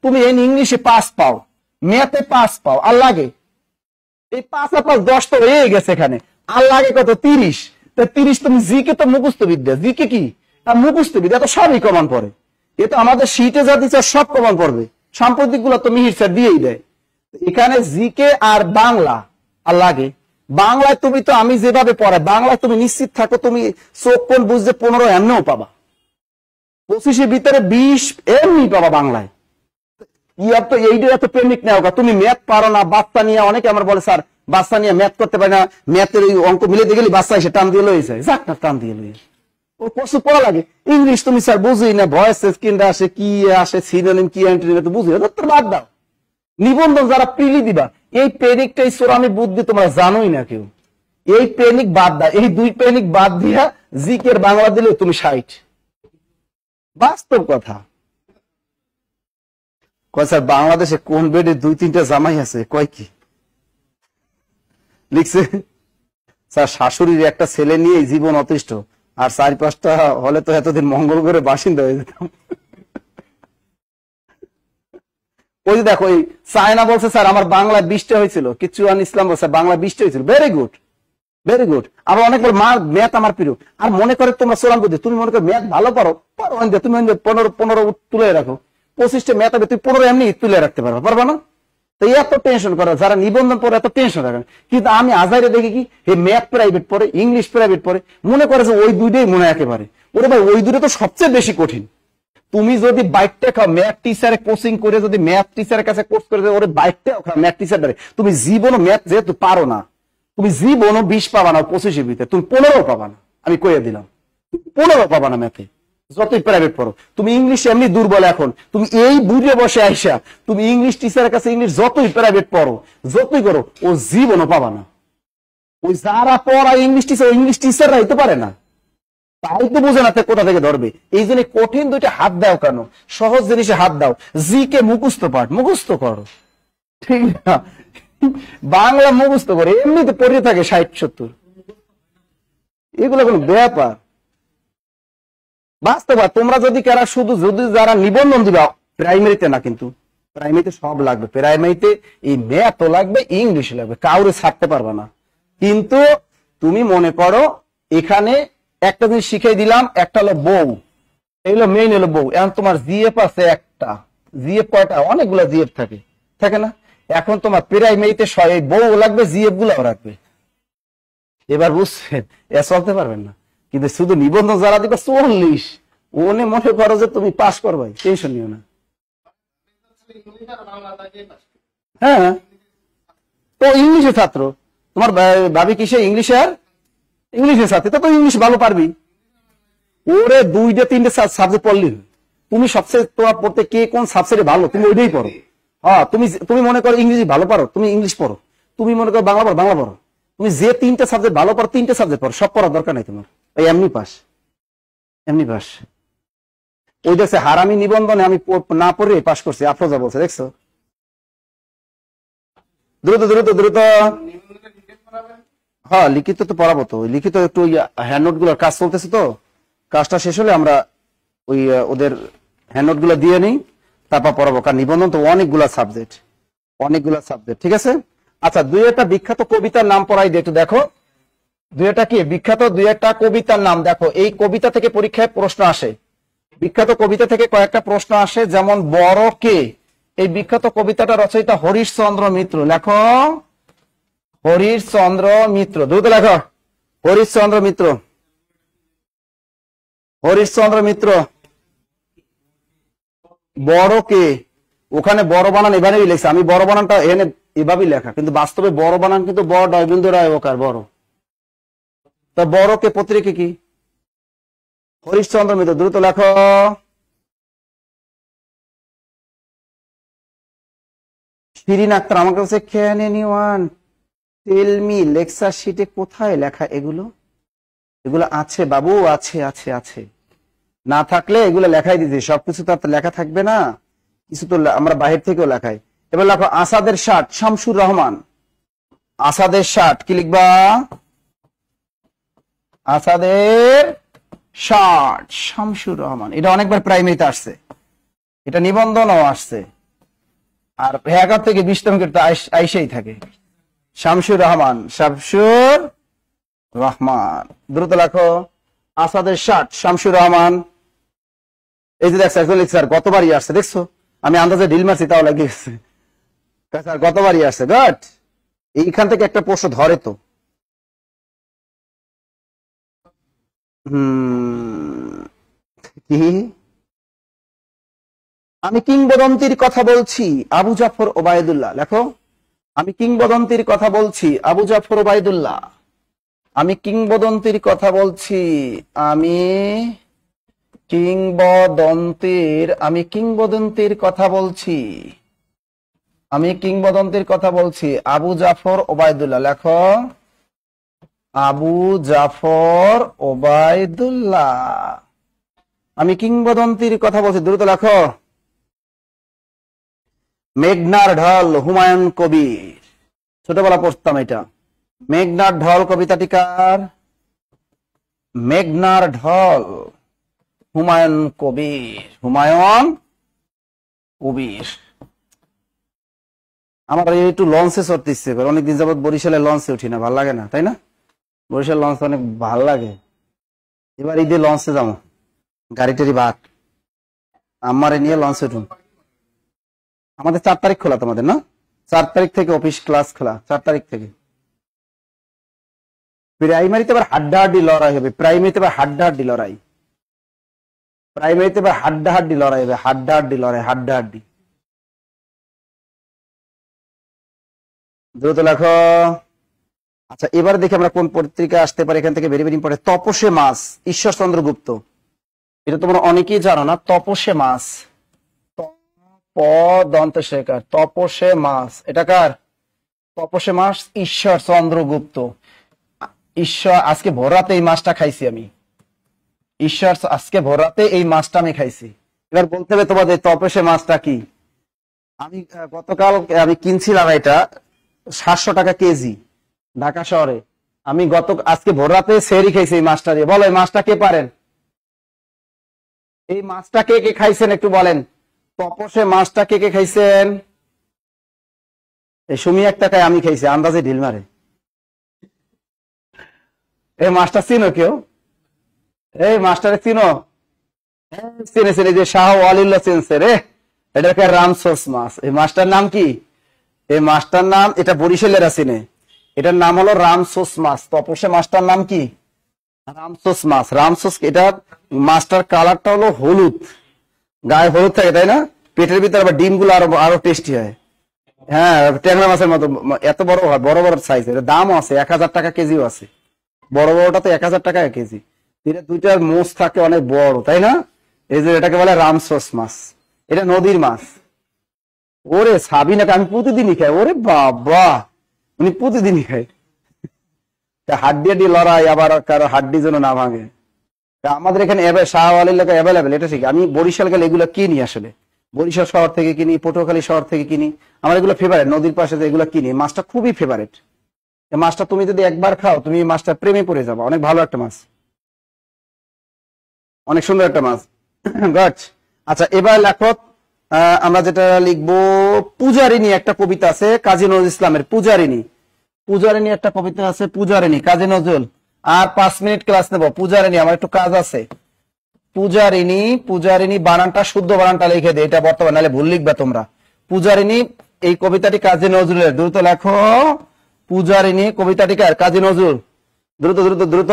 তুমি এই ইংলিশে পাস পাও, ম্যাথে পাস পাও, আর লাগে এই 5 আর 5 10 তো হয়ে গেছে এখানে, আর লাগে কত? 30। 30 তুমি জিকে তো মুখস্থ বিদ্যা, জিকে কি মুখস্থ বিদ্যা, তো সবই কমন পড়ে। এ তো আমাদের শীটে যা দিচ্ছে সব কমন পড়বে, সাম্প্রতিক গুলো তো মিহির স্যার দিয়েই দেয়। এখানে জিকে আর বাংলা আর লাগে। বাংলায় তুমি তো, আমি যেভাবে পড়াই বাংলায়, তুমি নিশ্চিত থাকো তুমি চোখ কোন বুঝতে 15 এমনিও পাবা, 25-এর ভিতরে 20 এমনি পাবা বাংলায়। ইয়ার তো এইটা এত প্রেমিক নেও, তুমি ম্যাথ পারো না। বাচ্চা নিয়ে অনেকে আমার বলে স্যার বাচ্চা নিয়ে ম্যাথ করতে পারে না, ম্যাথের ওই অঙ্ক মিলে দিয়ে গেলে বাচ্চা এসে টান দিয়ে লয়ে যায়, যাক না টান দিয়ে লয়ে, ও প্রচুর পড়া লাগে। ইংলিশ তুমি স্যার বুঝি না, ভয়েস স্কিনটা আসে, কি আসে, সিনোনিম কি অ্যান্টোনিম তো বুঝি না, তোর বাদ দাও। নিবন্ধন যারা প্রিলি দিবা, এই প্রেনিকটাই চোরামি বুদ্ধি তোমরা জানোই না কেউ। এই প্রেনিক বাদ দাও, এই 2 প্রেনিক বাদ দিয়া জিকের বাংলা দিলে তুমি 60। বাস্তব কথা। কয় স্যার বাংলাদেশে কোন বেডে 2-3টা জামাই আছে? কয় কি লিখছে স্যার, শাশুড়ির একটা ছেলে নিয়ে জীবন অতিষ্ঠ, আর 4-5টা হলে তো এতদিন মঙ্গল করে বাসিন্দা হয়ে যেতাম। ওই দেখো, ওই চায়না বলছে স্যার আমার বাংলায় 20টা হয়েছিল, কিচুয়ান ইসলাম বলছে বাংলা 20টা হয়েছিল। Very good, very good. আবার অনেক বল ম্যাথ আমার প্রিয়, আর মনে করে তোমরা চোরাম বুদ্ধি, তুমি মনে করো ম্যাথ ভালো পারো, তুমি 15 তুলে রাখো, 25টা ম্যাথ হবে, তুমি 15 এমনি তুলে রাখতে পারবা, পারবা না? তো এত টেনশন করে যারা নিবন্ধন পড়ে এত টেনশন রাখেন, কিন্তু আমি আজারে দেখি কি হে ম্যাথ প্রাইভেট পড়ে, ইংলিশ প্রাইভেট পড়ে, মনে করে যে ওই দুইটাই মনে একেবারে। ওরে ভাই ওই দুটো তো সবচেয়ে বেশি কঠিন। তুমি যদি বাইকটা খাও ম্যাথ টিচারে কোচিং করে, যদি ম্যাথ টিচারের কাছে কোর্স করে ওরে বাইকটাও খাও ম্যাথ টিচার ধরে, তুমি জীবনও ম্যাথ যেহেতু পারো না, তুমি জীবনও 20 পাবা না, 25-এর ভিতরে তুমি 15 পাবা না, আমি কইয়া দিলাম 15 পাবা না ম্যাথে, যতই প্রাইভেট পড়ো। তুমি ইংলিশ এমনি দুর্বল, এখন তুমি এই বুঝে বসে আইসা তুমি ইংলিশ টিচারের কাছে ইংলিশ যতই প্রাইভেট পড়ো যতই করো, ও জীবনও পাবা না। ওই যারা পড়ায় ইংলিশ টিচাররা হইতে পারে না, তাই তো বোঝে না কোথা থেকে ধরবে। এই জন্য কঠিন দুইটা হাত দাও কেন, সহজ জিনিসে হাত দাও। জি কে মুখস্থ পাঠ, মুখস্থ করো, ঠিক না? বাংলা মুখস্থ করে এমনিতে পড়ে থাকে 60-70, এগুলো কোন ব্যাপার? বাস্তব তোমরা যদি যদি যারা নিবন্ধন দিবা প্রাইমারিতে না, কিন্তু প্রাইমারিতে সব লাগবে, প্রাইমারিতে এই ম্যাথও লাগবে, ইংলিশ লাগবে, কাউরে ছাড়তে পারবে না। কিন্তু তুমি মনে করো এখানে একটা জিনিস শিখাই দিলাম, একটা হলো বউ, এগুলো মেইন হলো বউ। এখন তোমার জিএফ আছে একটা, জিএফ কয়টা? অনেকগুলো জিএফ থাকে, থাকে না? এখন তোমার প্রাইমারিতে বউ লাগবে, জিএফ গুলাও রাখবে। এবার বুঝছেন, এ চলতে পারবেন না। কিন্তু শুধু নিবন্ধন যারা দিবে 40, ওনে মনে করো যে তুমি পাস করবাই, টেনশন নিও না। হ্যাঁ, তো ইংলিশের ছাত্র তোমার ভাবি কিসে? ইংলিশের ছাত্র, তো ইংলিশ ভালো পারবি। ওরে 2-3টে সাবজেক্ট পড়লি, তুমি সবচেয়ে তোমার পড়তে কে কোন সাবজেক্টে ভালো তুমি ওইটাই পড়ো। হ্যাঁ, তুমি মনে করো ইংরেজি ভালো পারো, তুমি ইংলিশ পড়ো। তুমি মনে করো বাংলা পড়ো, বাংলা পড়ো। তুমি যে 3টে সাবজেক্ট ভালো পারো, 3টে সাবজেক্ট পড়ো, সব পড়ার দরকার নাই তোমার, এমনি পাস, এমনি পাস। ওই দেখছে হারামি নিবন্ধনে আমি না পড়ে পাস করছি, আফরোজা বলছে, দেখছো? দ্রুত দ্রুত দ্রুত। হ্যাঁ, লিখিত তো পড়াবো, তো লিখিত একটু হ্যান্ড নোট গুলোর কাজ চলতেছে, তো কাজটা শেষ হলে আমরা ওই ওদের হ্যান্ড নোট গুলো দিয়ে নিই, তারপর পড়াবো। কারণ নিবন্ধন তো অনেকগুলা সাবজেক্ট, ঠিক আছে? আচ্ছা, 2-একটা বিখ্যাত কবিতার নাম পড়াই দিয়ে একটু দেখো। 2-একটা কি বিখ্যাত 2-একটা কবিতার নাম দেখো। এই কবিতা থেকে পরীক্ষায় প্রশ্ন আসে, বিখ্যাত কবিতা থেকে কয়েকটা প্রশ্ন আসে। যেমন বড় কে, এই বিখ্যাত কবিতাটা রচয়িতা হরিশচন্দ্র মিত্র। লেখো হরিশচন্দ্র মিত্র, দ্রুত লেখো হরিশচন্দ্র মিত্র। বড় কে, ওখানে বড় বানান এভাবেই লেখছে, আমি বড় বানানটা এখানে এভাবেই লেখা, কিন্তু বাস্তবে বড় বানান কিন্তু বড় অরবিন্দ রায় ওকার বড়। তা বড় কে পত্রিকা কি? হরিশচন্দ্র মিত্র, দ্রুত লেখো। শিরিন আক্তার আমার কাছে, can anyone tell me lecture শিটে কোথায় লেখা এগুলো? এগুলো আছে বাবু, আছে আছে আছে, না থাকলে এগুলো লেখাই দিতে, সবকিছু তো আর লেখা থাকবে না, কিছু তো আমরা বাহির থেকেও লেখাই। এবার লেখো আসাদের শার্ট, শামসুর রহমান। আসাদের শার্ট কি লিখবা? আসাদের শার্ট, শামসুর রহমান। এটা অনেকবার প্রাইমারিতে আসছে, এটা নিবন্ধনও আসছে, আর 11 থেকে 20 তো আইসেই থাকে। শামসুর রহমান, শামসুর রহমান, দ্রুত লেখো আসাদের শার্ট, শামসুর রহমান। এই যে দেখছো একজন লিখছে, আর গতবারই আসছে, দেখছো? আমি আন্দাজে ঢিল মারছি, তাও লাগে গেছে, গতবারই আসছে। বাট এইখান থেকে একটা প্রশ্ন ধরে তো। কি? আমি কিংবদন্তির কথা বলছি, আবু জাফর ওবায়দুল্লাহ। লেখো আমি কিংবদন্তির কথা বলছি, আবু জাফর ওবায়দুল্লাহ। আমি কিংবদন্তির কথা বলছি, আমি কিংবদন্তির কথা বলছি, আমি কিংবদন্তির কথা বলছি, আবু জাফর ওবায়দুল্লাহ। লেখো আবু জাফর ওবায়দুল্লাহ, আমি কিংবদন্তির কথা বলছি, দ্রুত লেখো। মেঘনার ঢল, হুমায়ুন কবির। ছোটবেলা পড়তাম এটা। মেঘনার ঢল কবিতাটি কার? মেঘনার ঢল, হুমায়ুন কবির। আমার একটু লঞ্চে চড়তে ইচ্ছে করে, অনেকদিন যাবত বরিশালে লঞ্চে উঠি না, ভাল লাগে না, তাই না? বরিশাল লঞ্চ অনেক ভাল লাগে। এবার ঈদে লঞ্চে যাবো, গাড়ি টাড়ি বাদ, আমারে নিয়ে লঞ্চে উঠুন। আমাদের 4 তারিখ খোলা, তোমাদের না? 4 তারিখ থেকে অফিস ক্লাস খোলা, 4 তারিখ থেকে। প্রাইমারিতে এবার হাড্ডাহাড্ডি লড়াই হবে, প্রাইমারিতে এবার হাড্ডাহাড্ডি লড়াই, প্রাইমারিতে এবার হাড্ডাহাড্ডি লড়াই হবে, হাড্ডাহাড্ডি লড়াই, হাড্ডাহাড্ডি। দ্রুত লেখো। আচ্ছা এবার দেখি আমরা কোন পত্রিকা আসতে পারে এখান থেকে, ভেরি ভেরি ইম্পর্টেন্ট। তপসে মাস, ঈশ্বরচন্দ্র গুপ্ত, এটা তোমরা অনেকেই জানো না। তপসে মাস, দন্ত শেখার, তপসে মাস, এটা কার? তপসে মাস ঈশ্বরচন্দ্র গুপ্ত। ঈশ্বর আজকে ভোর রাতে এই মাছটা খাইছি আমি, ঈশ্বর আজকে ভোর রাতে এই মাছটা আমি খাইছি। এবার বলতে হবে তোমাদের তপসে মাছটা কি। আমি গতকাল আমি কিনছিলাম এটা 700 টাকা কেজি ঢাকা শহরে। আমি আজকে ভোর রাতে সেরি খাইছি এই মাছটা দিয়ে। বলো এই মাছটা কে পারেন? এই মাছটা কে কে খাইছেন একটু বলেন। তপসে মাছটা কে কে খাইছেন? এই সুমি একটা খাই, আমি খাইছি, আন্দাজে ঢিল মারে। এই মাছটা চিনো কেউ? এই মাছটারে চিনো? চিনেছেন, এই যে শাহ ওয়ালিউল্লাহ চিনছে রে, এটাকে রামসোস মাছ। এই মাছটার নাম কি? এই মাছটার নাম, এটা বরিশালেরা চিনে, এটার নাম হলো রামসোস মাছ। তপসে মাছটার নাম কি? রামসোস মাছ। রামসোস, এটা মাছটার কালারটা হলো হলুদ, গায়ে হলুদ থাকে তাই না? পেটের ভিতরে আবার ডিম গুলো আরো টেস্টি হয়। হ্যাঁ, ট্যাংরা মাছের মতো এত বড় হয়, বড় বড় সাইজ। এর দামও আছে, 1000 টাকা কেজিও আছে। বড় বড়টা তো 1000 টাকা কেজি। এটা দুইটার মোষ থাকে অনেক বড় তাই না? এই যে এটাকে বলে রামসোস মাছ, এটা নদীর মাছ। ওরে সাবিনাকে আমি প্রতিদিনই খাই। ওরে বাবা, উনি প্রতিদিনই খায়। হাড্ডি হাড্ডি লড়াই, আবার কারো হাড্ডি যেন না ভাঙে। আমাদের এখানে শাহ ওয়ালির লেখা অ্যাভেলেবেল, এটা ঠিক। আমি বরিশাল গেলে এগুলো কিনি, আসলে বরিশাল শহর থেকে কিনি, পটুয়াখালী শহর থেকে কিনি। আমার এগুলো ফেভারিট, নদীর পাশে এগুলো কিনি। মাছটা খুবই ফেভারিট। এই মাছটা তুমি যদি একবার খাও, তুমি এই মাছটা প্রেমে পড়ে যাবে। অনেক ভালো একটা মাছ, অনেক সুন্দর একটা মাছ। গাছ। আচ্ছা এবার লেখো, আমরা যেটা লিখবো, পূজারিনী একটা কবিতা আছে কাজী নজরুল ইসলামের। পূজারিনী, পূজারিনী একটা কবিতা আছে, পূজারিনী কাজী নজরুল। আর 5 মিনিট ক্লাস নেবো। পূজারিনী, আমার একটু কাজ আছে। পূজারিনী, পূজারিনী বানানটা, শুদ্ধ বানানটা লিখে দে, এটা বর্তমান, নাহলে ভুল লিখবে তোমরা। পূজারিনী, এই কবিতাটি কাজী নজরুলের। দ্রুত লেখো, পূজারিনী কবিতাটি কার? কাজী নজরুল। দ্রুত দ্রুত দ্রুত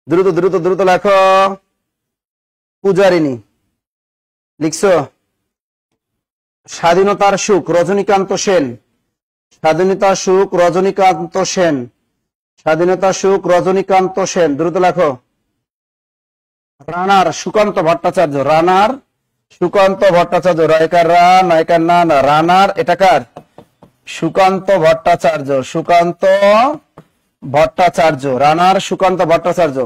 দ্রুত দ্রুত দ্রুত লেখো, পূজারিনী লিখছো। স্বাধীনতার সুখ, রজনীকান্ত সেন। স্বাধীনতার সুখ, রজনীকান্ত সেন। স্বাধীনতার সুখ, রজনীকান্ত সেন। দ্রুত লেখো। রানার, সুকান্ত ভট্টাচার্য। রানার, সুকান্ত ভট্টাচার্য। রায়কার রা, নায়িকার না, রানার, এটা কার? সুকান্ত ভট্টাচার্য। সুকান্ত ভট্টাচার্য, রানার সুকান্ত ভট্টাচার্য।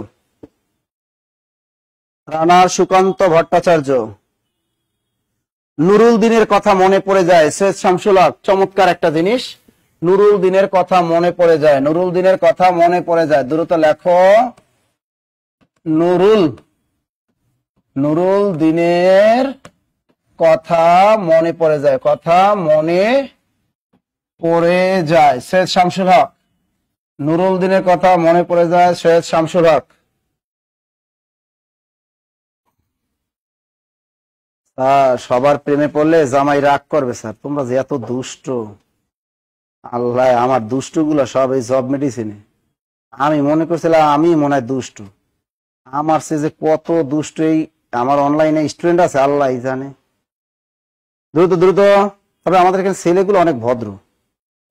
রানার সুকান্ত ভট্টাচার্য। নুরুল দিনের কথা মনে পড়ে যায়, সৈয়দ শামসুল হক। চমৎকার একটা জিনিস, নুরুল দিনের কথা মনে পড়ে যায়। নুরুল দিনের কথা মনে পড়ে যায়। দ্রুত লেখো, নুরুল, নুরুল দিনের কথা মনে পড়ে যায়, কথা মনে পড়ে যায়। সৈয়দ শামসুল হক। নুরুল দিনের কথা মনে পড়ে যায়, সৈয়দ শামসুল হক। সবার প্রেমে পড়লে জামাই রাগ করবে স্যার। তোমরা যে এত দুষ্ট, আল্লাহ, আমার দুষ্ট গুলা সব এই জব মেডিসিনে। আমি মনে করছিলাম আমি মনে হয় দুষ্ট, আমার সে যে কত দুষ্ট এই আমার অনলাইনে স্টুডেন্ট আছে আল্লাহ জানে। দ্রুত দ্রুত। তবে আমাদের এখানে ছেলেগুলো অনেক ভদ্র,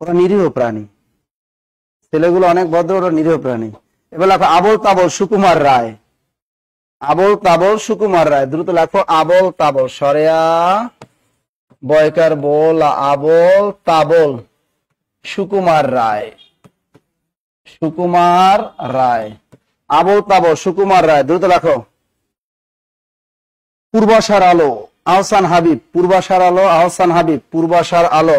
ওরা নিরীহ প্রাণী। ছেলেগুলো অনেক ভদ্র, ওরা নিরীহ প্রাণী। এবার লেখো আবল তাবল সুকুমার রায়। আবল তাবল সুকুমার রায়। দ্রুত লেখো আবল তাবল, সরেয়া বয়কার বল, আবল তাবল সুকুমার রায়। সুকুমার রায়, আবল তাবল সুকুমার রায়। দ্রুত লেখো। পূর্বাশার আলো, আহসান হাবিব। পূর্বাশার আলো, আহসান হাবিব। পূর্বাশার আলো,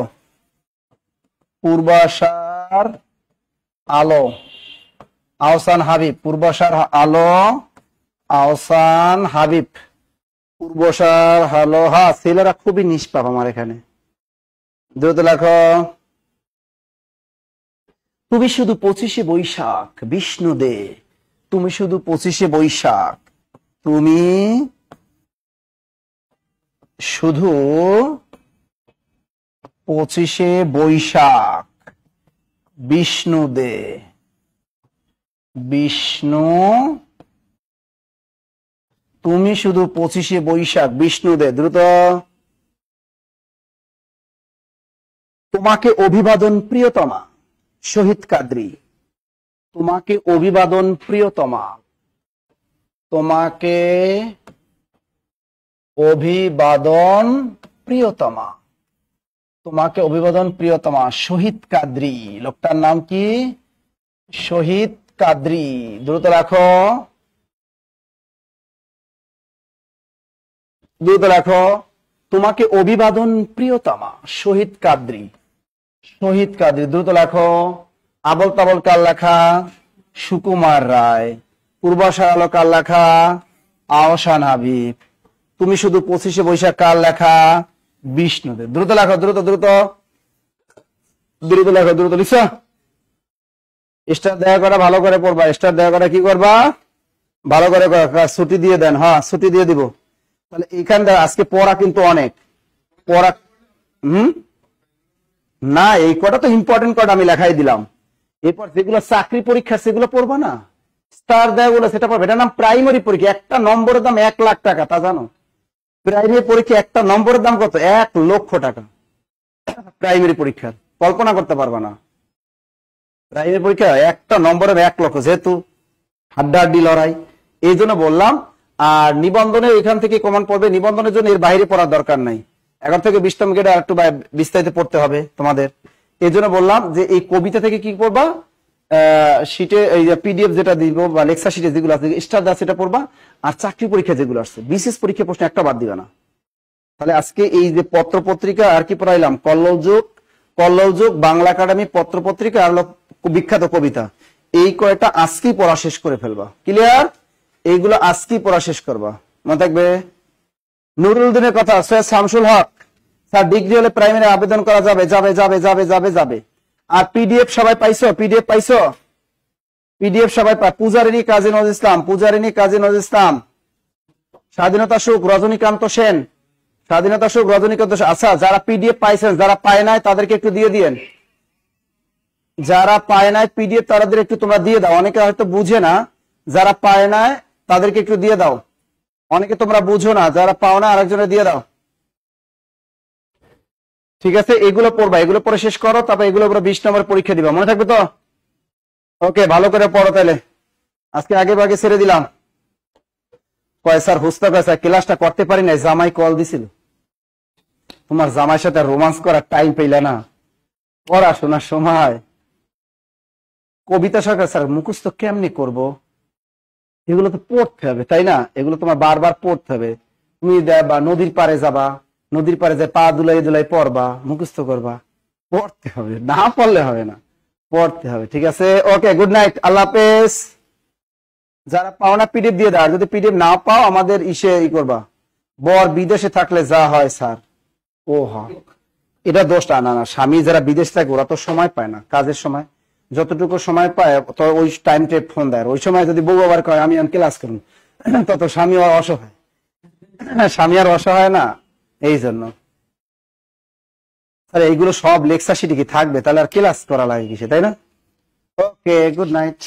পূর্বাশার আলো, আহসান হাবিব। পূর্বাশার আলো, আহসান হাবিব। পূর্বাশার আলো। হ্যাঁ, ছেলেরা খুবই নিষ্পাপ আমার এখানে। দ্রুত লেখো। তুমি শুধু 25শে বৈশাখ বিষ্ণু দে। তুমি শুধু 25শে বৈশাখ। তুমি শুধু 25শে বৈশাখ বিষ্ণু দে, বিষ্ণু, তুমি শুধু 25শে বৈশাখ বিষ্ণু দে, দ্রুত। তোমাকে অভিবাদন প্রিয়তমা, শহীদ কাদরি। তোমাকে অভিবাদন প্রিয়তমা, তোমাকে অভিবাদন প্রিয়তমা, তোমাকে অভিবাদন প্রিয়তমা, শহীদ কাদরি। লোকটার নাম কি? শহীদ কাদরি। দ্রুত রাখো, দ্রুত রাখো। তোমাকে অভিবাদন প্রিয়তমা, শহীদ কাদরি, শহীদ কাদরি। দ্রুত রাখো। আবল তাবল কার লেখা? সুকুমার রায়। পূর্বাশার আলো কার লেখা? আহসান হাবিব। তুমি শুধু 25শে বৈশাখ কার লেখা? বিষ্ণুদেব। দ্রুত লেখো, দ্রুত দ্রুত দ্রুত লেখো, দ্রুত লিখছো? স্টার দেয়া করা ভালো করে পড়বা, স্টার দেয়া করা কি করবা? ভালো করে ছুটি দিয়ে দেন। হ্যাঁ, ছুটি দিয়ে দিব। তাহলে এখান থেকে আজকে পড়া কিন্তু অনেক পড়া। না, এই কটা তো ইম্পর্টেন্ট কটা আমি লেখাই দিলাম। এরপর যেগুলো চাকরি পরীক্ষা সেগুলো পড়বা না, স্টার দেয় বলে সেটা পড়বে। এটার নাম প্রাইমারি পরীক্ষা। একটা নম্বরের দাম 1 লাখ টাকা, তা জানো? প্রাইমারি পরীক্ষা একটা নম্বরের দাম কত? 1 লক্ষ টাকা। প্রাইমারি পরীক্ষার কল্পনা করতে পারবা না। প্রাইমারি পরীক্ষা একটা নম্বরের 1 লক্ষ, যেহেতু হাড্ডাহাড্ডি লড়াই, এই জন্য বললাম। আর নিবন্ধনে এখান থেকে কমন পড়বে, নিবন্ধনের জন্য এর বাইরে পড়ার দরকার নাই। 11 থেকে 20তম গ্রেডে আর একটু বিস্তারিত পড়তে হবে তোমাদের। এই জন্য বললাম যে এই কবিতা থেকে কি পড়বা, শিটে এই যে পিডিএফ যেটা দিব বা লেকচার শিটে যেগুলো আছে স্টার দা সেটা পড়বা। আর চাকরি পরীক্ষা যেগুলো আসছে, বিশেষ পরীক্ষা প্রশ্ন একটা বাদ দিবা না। তাহলে আজকে এই যে পত্র পত্রিকা আর কি পড়াইলাম, কল্লোল যুগ, কল্লোল যুগ, বাংলা একাডেমি পত্র পত্রিকা আর বিখ্যাত কবিতা, এই কয়টা আজকেই পড়া শেষ করে ফেলবা। ক্লিয়ার? এইগুলো আজকেই পড়া শেষ করবা, মনে থাকবে। নুরুল উদ্দিনের কথা, সৈয়দ শামসুল হক স্যার, ডিগ্রি হলে প্রাইমারি আবেদন করা যাবে? যাবে যাবে যাবে যাবে যাবে। আর পিডিএফ সবাই পাইছো? পিডিএফ পাইছো? পিডিএফ সবাই পায়? পূজারিনী কাজী নজরুল ইসলাম, পূজারিনী কাজী নজরুল ইসলাম, স্বাধীনতা সুখ রজনীকান্ত সেন, স্বাধীনতা সুখ রজনীকান্ত সেন। আচ্ছা, যারা পিডিএফ পাইছেন, যারা পায় নাই তাদেরকে একটু দিয়ে দিয়েন। যারা পায় নাই পিডিএফ তাদের একটু তোমরা দিয়ে দাও। অনেকে হয়তো বুঝে না, যারা পায় নাই তাদেরকে একটু দিয়ে দাও। অনেকে তোমরা বুঝো না, যারা পাও না আরেকজনে দিয়ে দাও। ঠিক আছে, এগুলো পড়বা, এগুলো পড়ে শেষ করো, তারপর এগুলো পুরো 20 নম্বর পরীক্ষা দিবা, মনে থাকবে তো? ওকে, ভালো করে পড়ো তাহলে। আজকে আগে ভাগে ছেড়ে দিলাম। কয় স্যার হুস্তা, কয় স্যার ক্লাসটা করতে পারি না, জামাই কল দিছিল। তোমার জামাইয়ের সাথে রোমান্স করার টাইম পেইলা না, পড়াশোনার সময়। কবিতা সরকার স্যার মুখস্থ কেমনি করব? এগুলো তো পড়তে হবে, তাই না? এগুলো তোমার বারবার পড়তে হবে। তুমি বা নদীর পাড়ে যাবা, নদীর পাড়ে যায় পা দুলাই দুলাই পড়বা, মুখস্থ করবা। পড়তে হবে, না পড়লে হবে না, পড়তে হবে। ঠিক আছে, ওকে, গুড নাইট, আল্লাহ হাফেজ। যারা পাও না পিডিএফ দিয়ে দাও, আর যদি পিডিএফ না পাও আমাদের করবা। বর বিদেশে থাকলে যা হয় স্যার, ও হক, এটা দোষটা না। না, স্বামী যারা বিদেশ থাকে ওরা তো সময় পায় না, কাজের সময় যতটুকু সময় পায় তো ওই টাইমটা ফোন দেয়। ওই সময় যদি বউ আবার কয় আমি ক্লাস করুন, তত স্বামী আর অসহায়, স্বামী আর অসহায় না। এই জন্য আরে এইগুলো সব লেকচার শিটে কি থাকবে? তাহলে আর ক্লাস করা লাগে কিসে, তাই না? ওকে, গুড নাইট।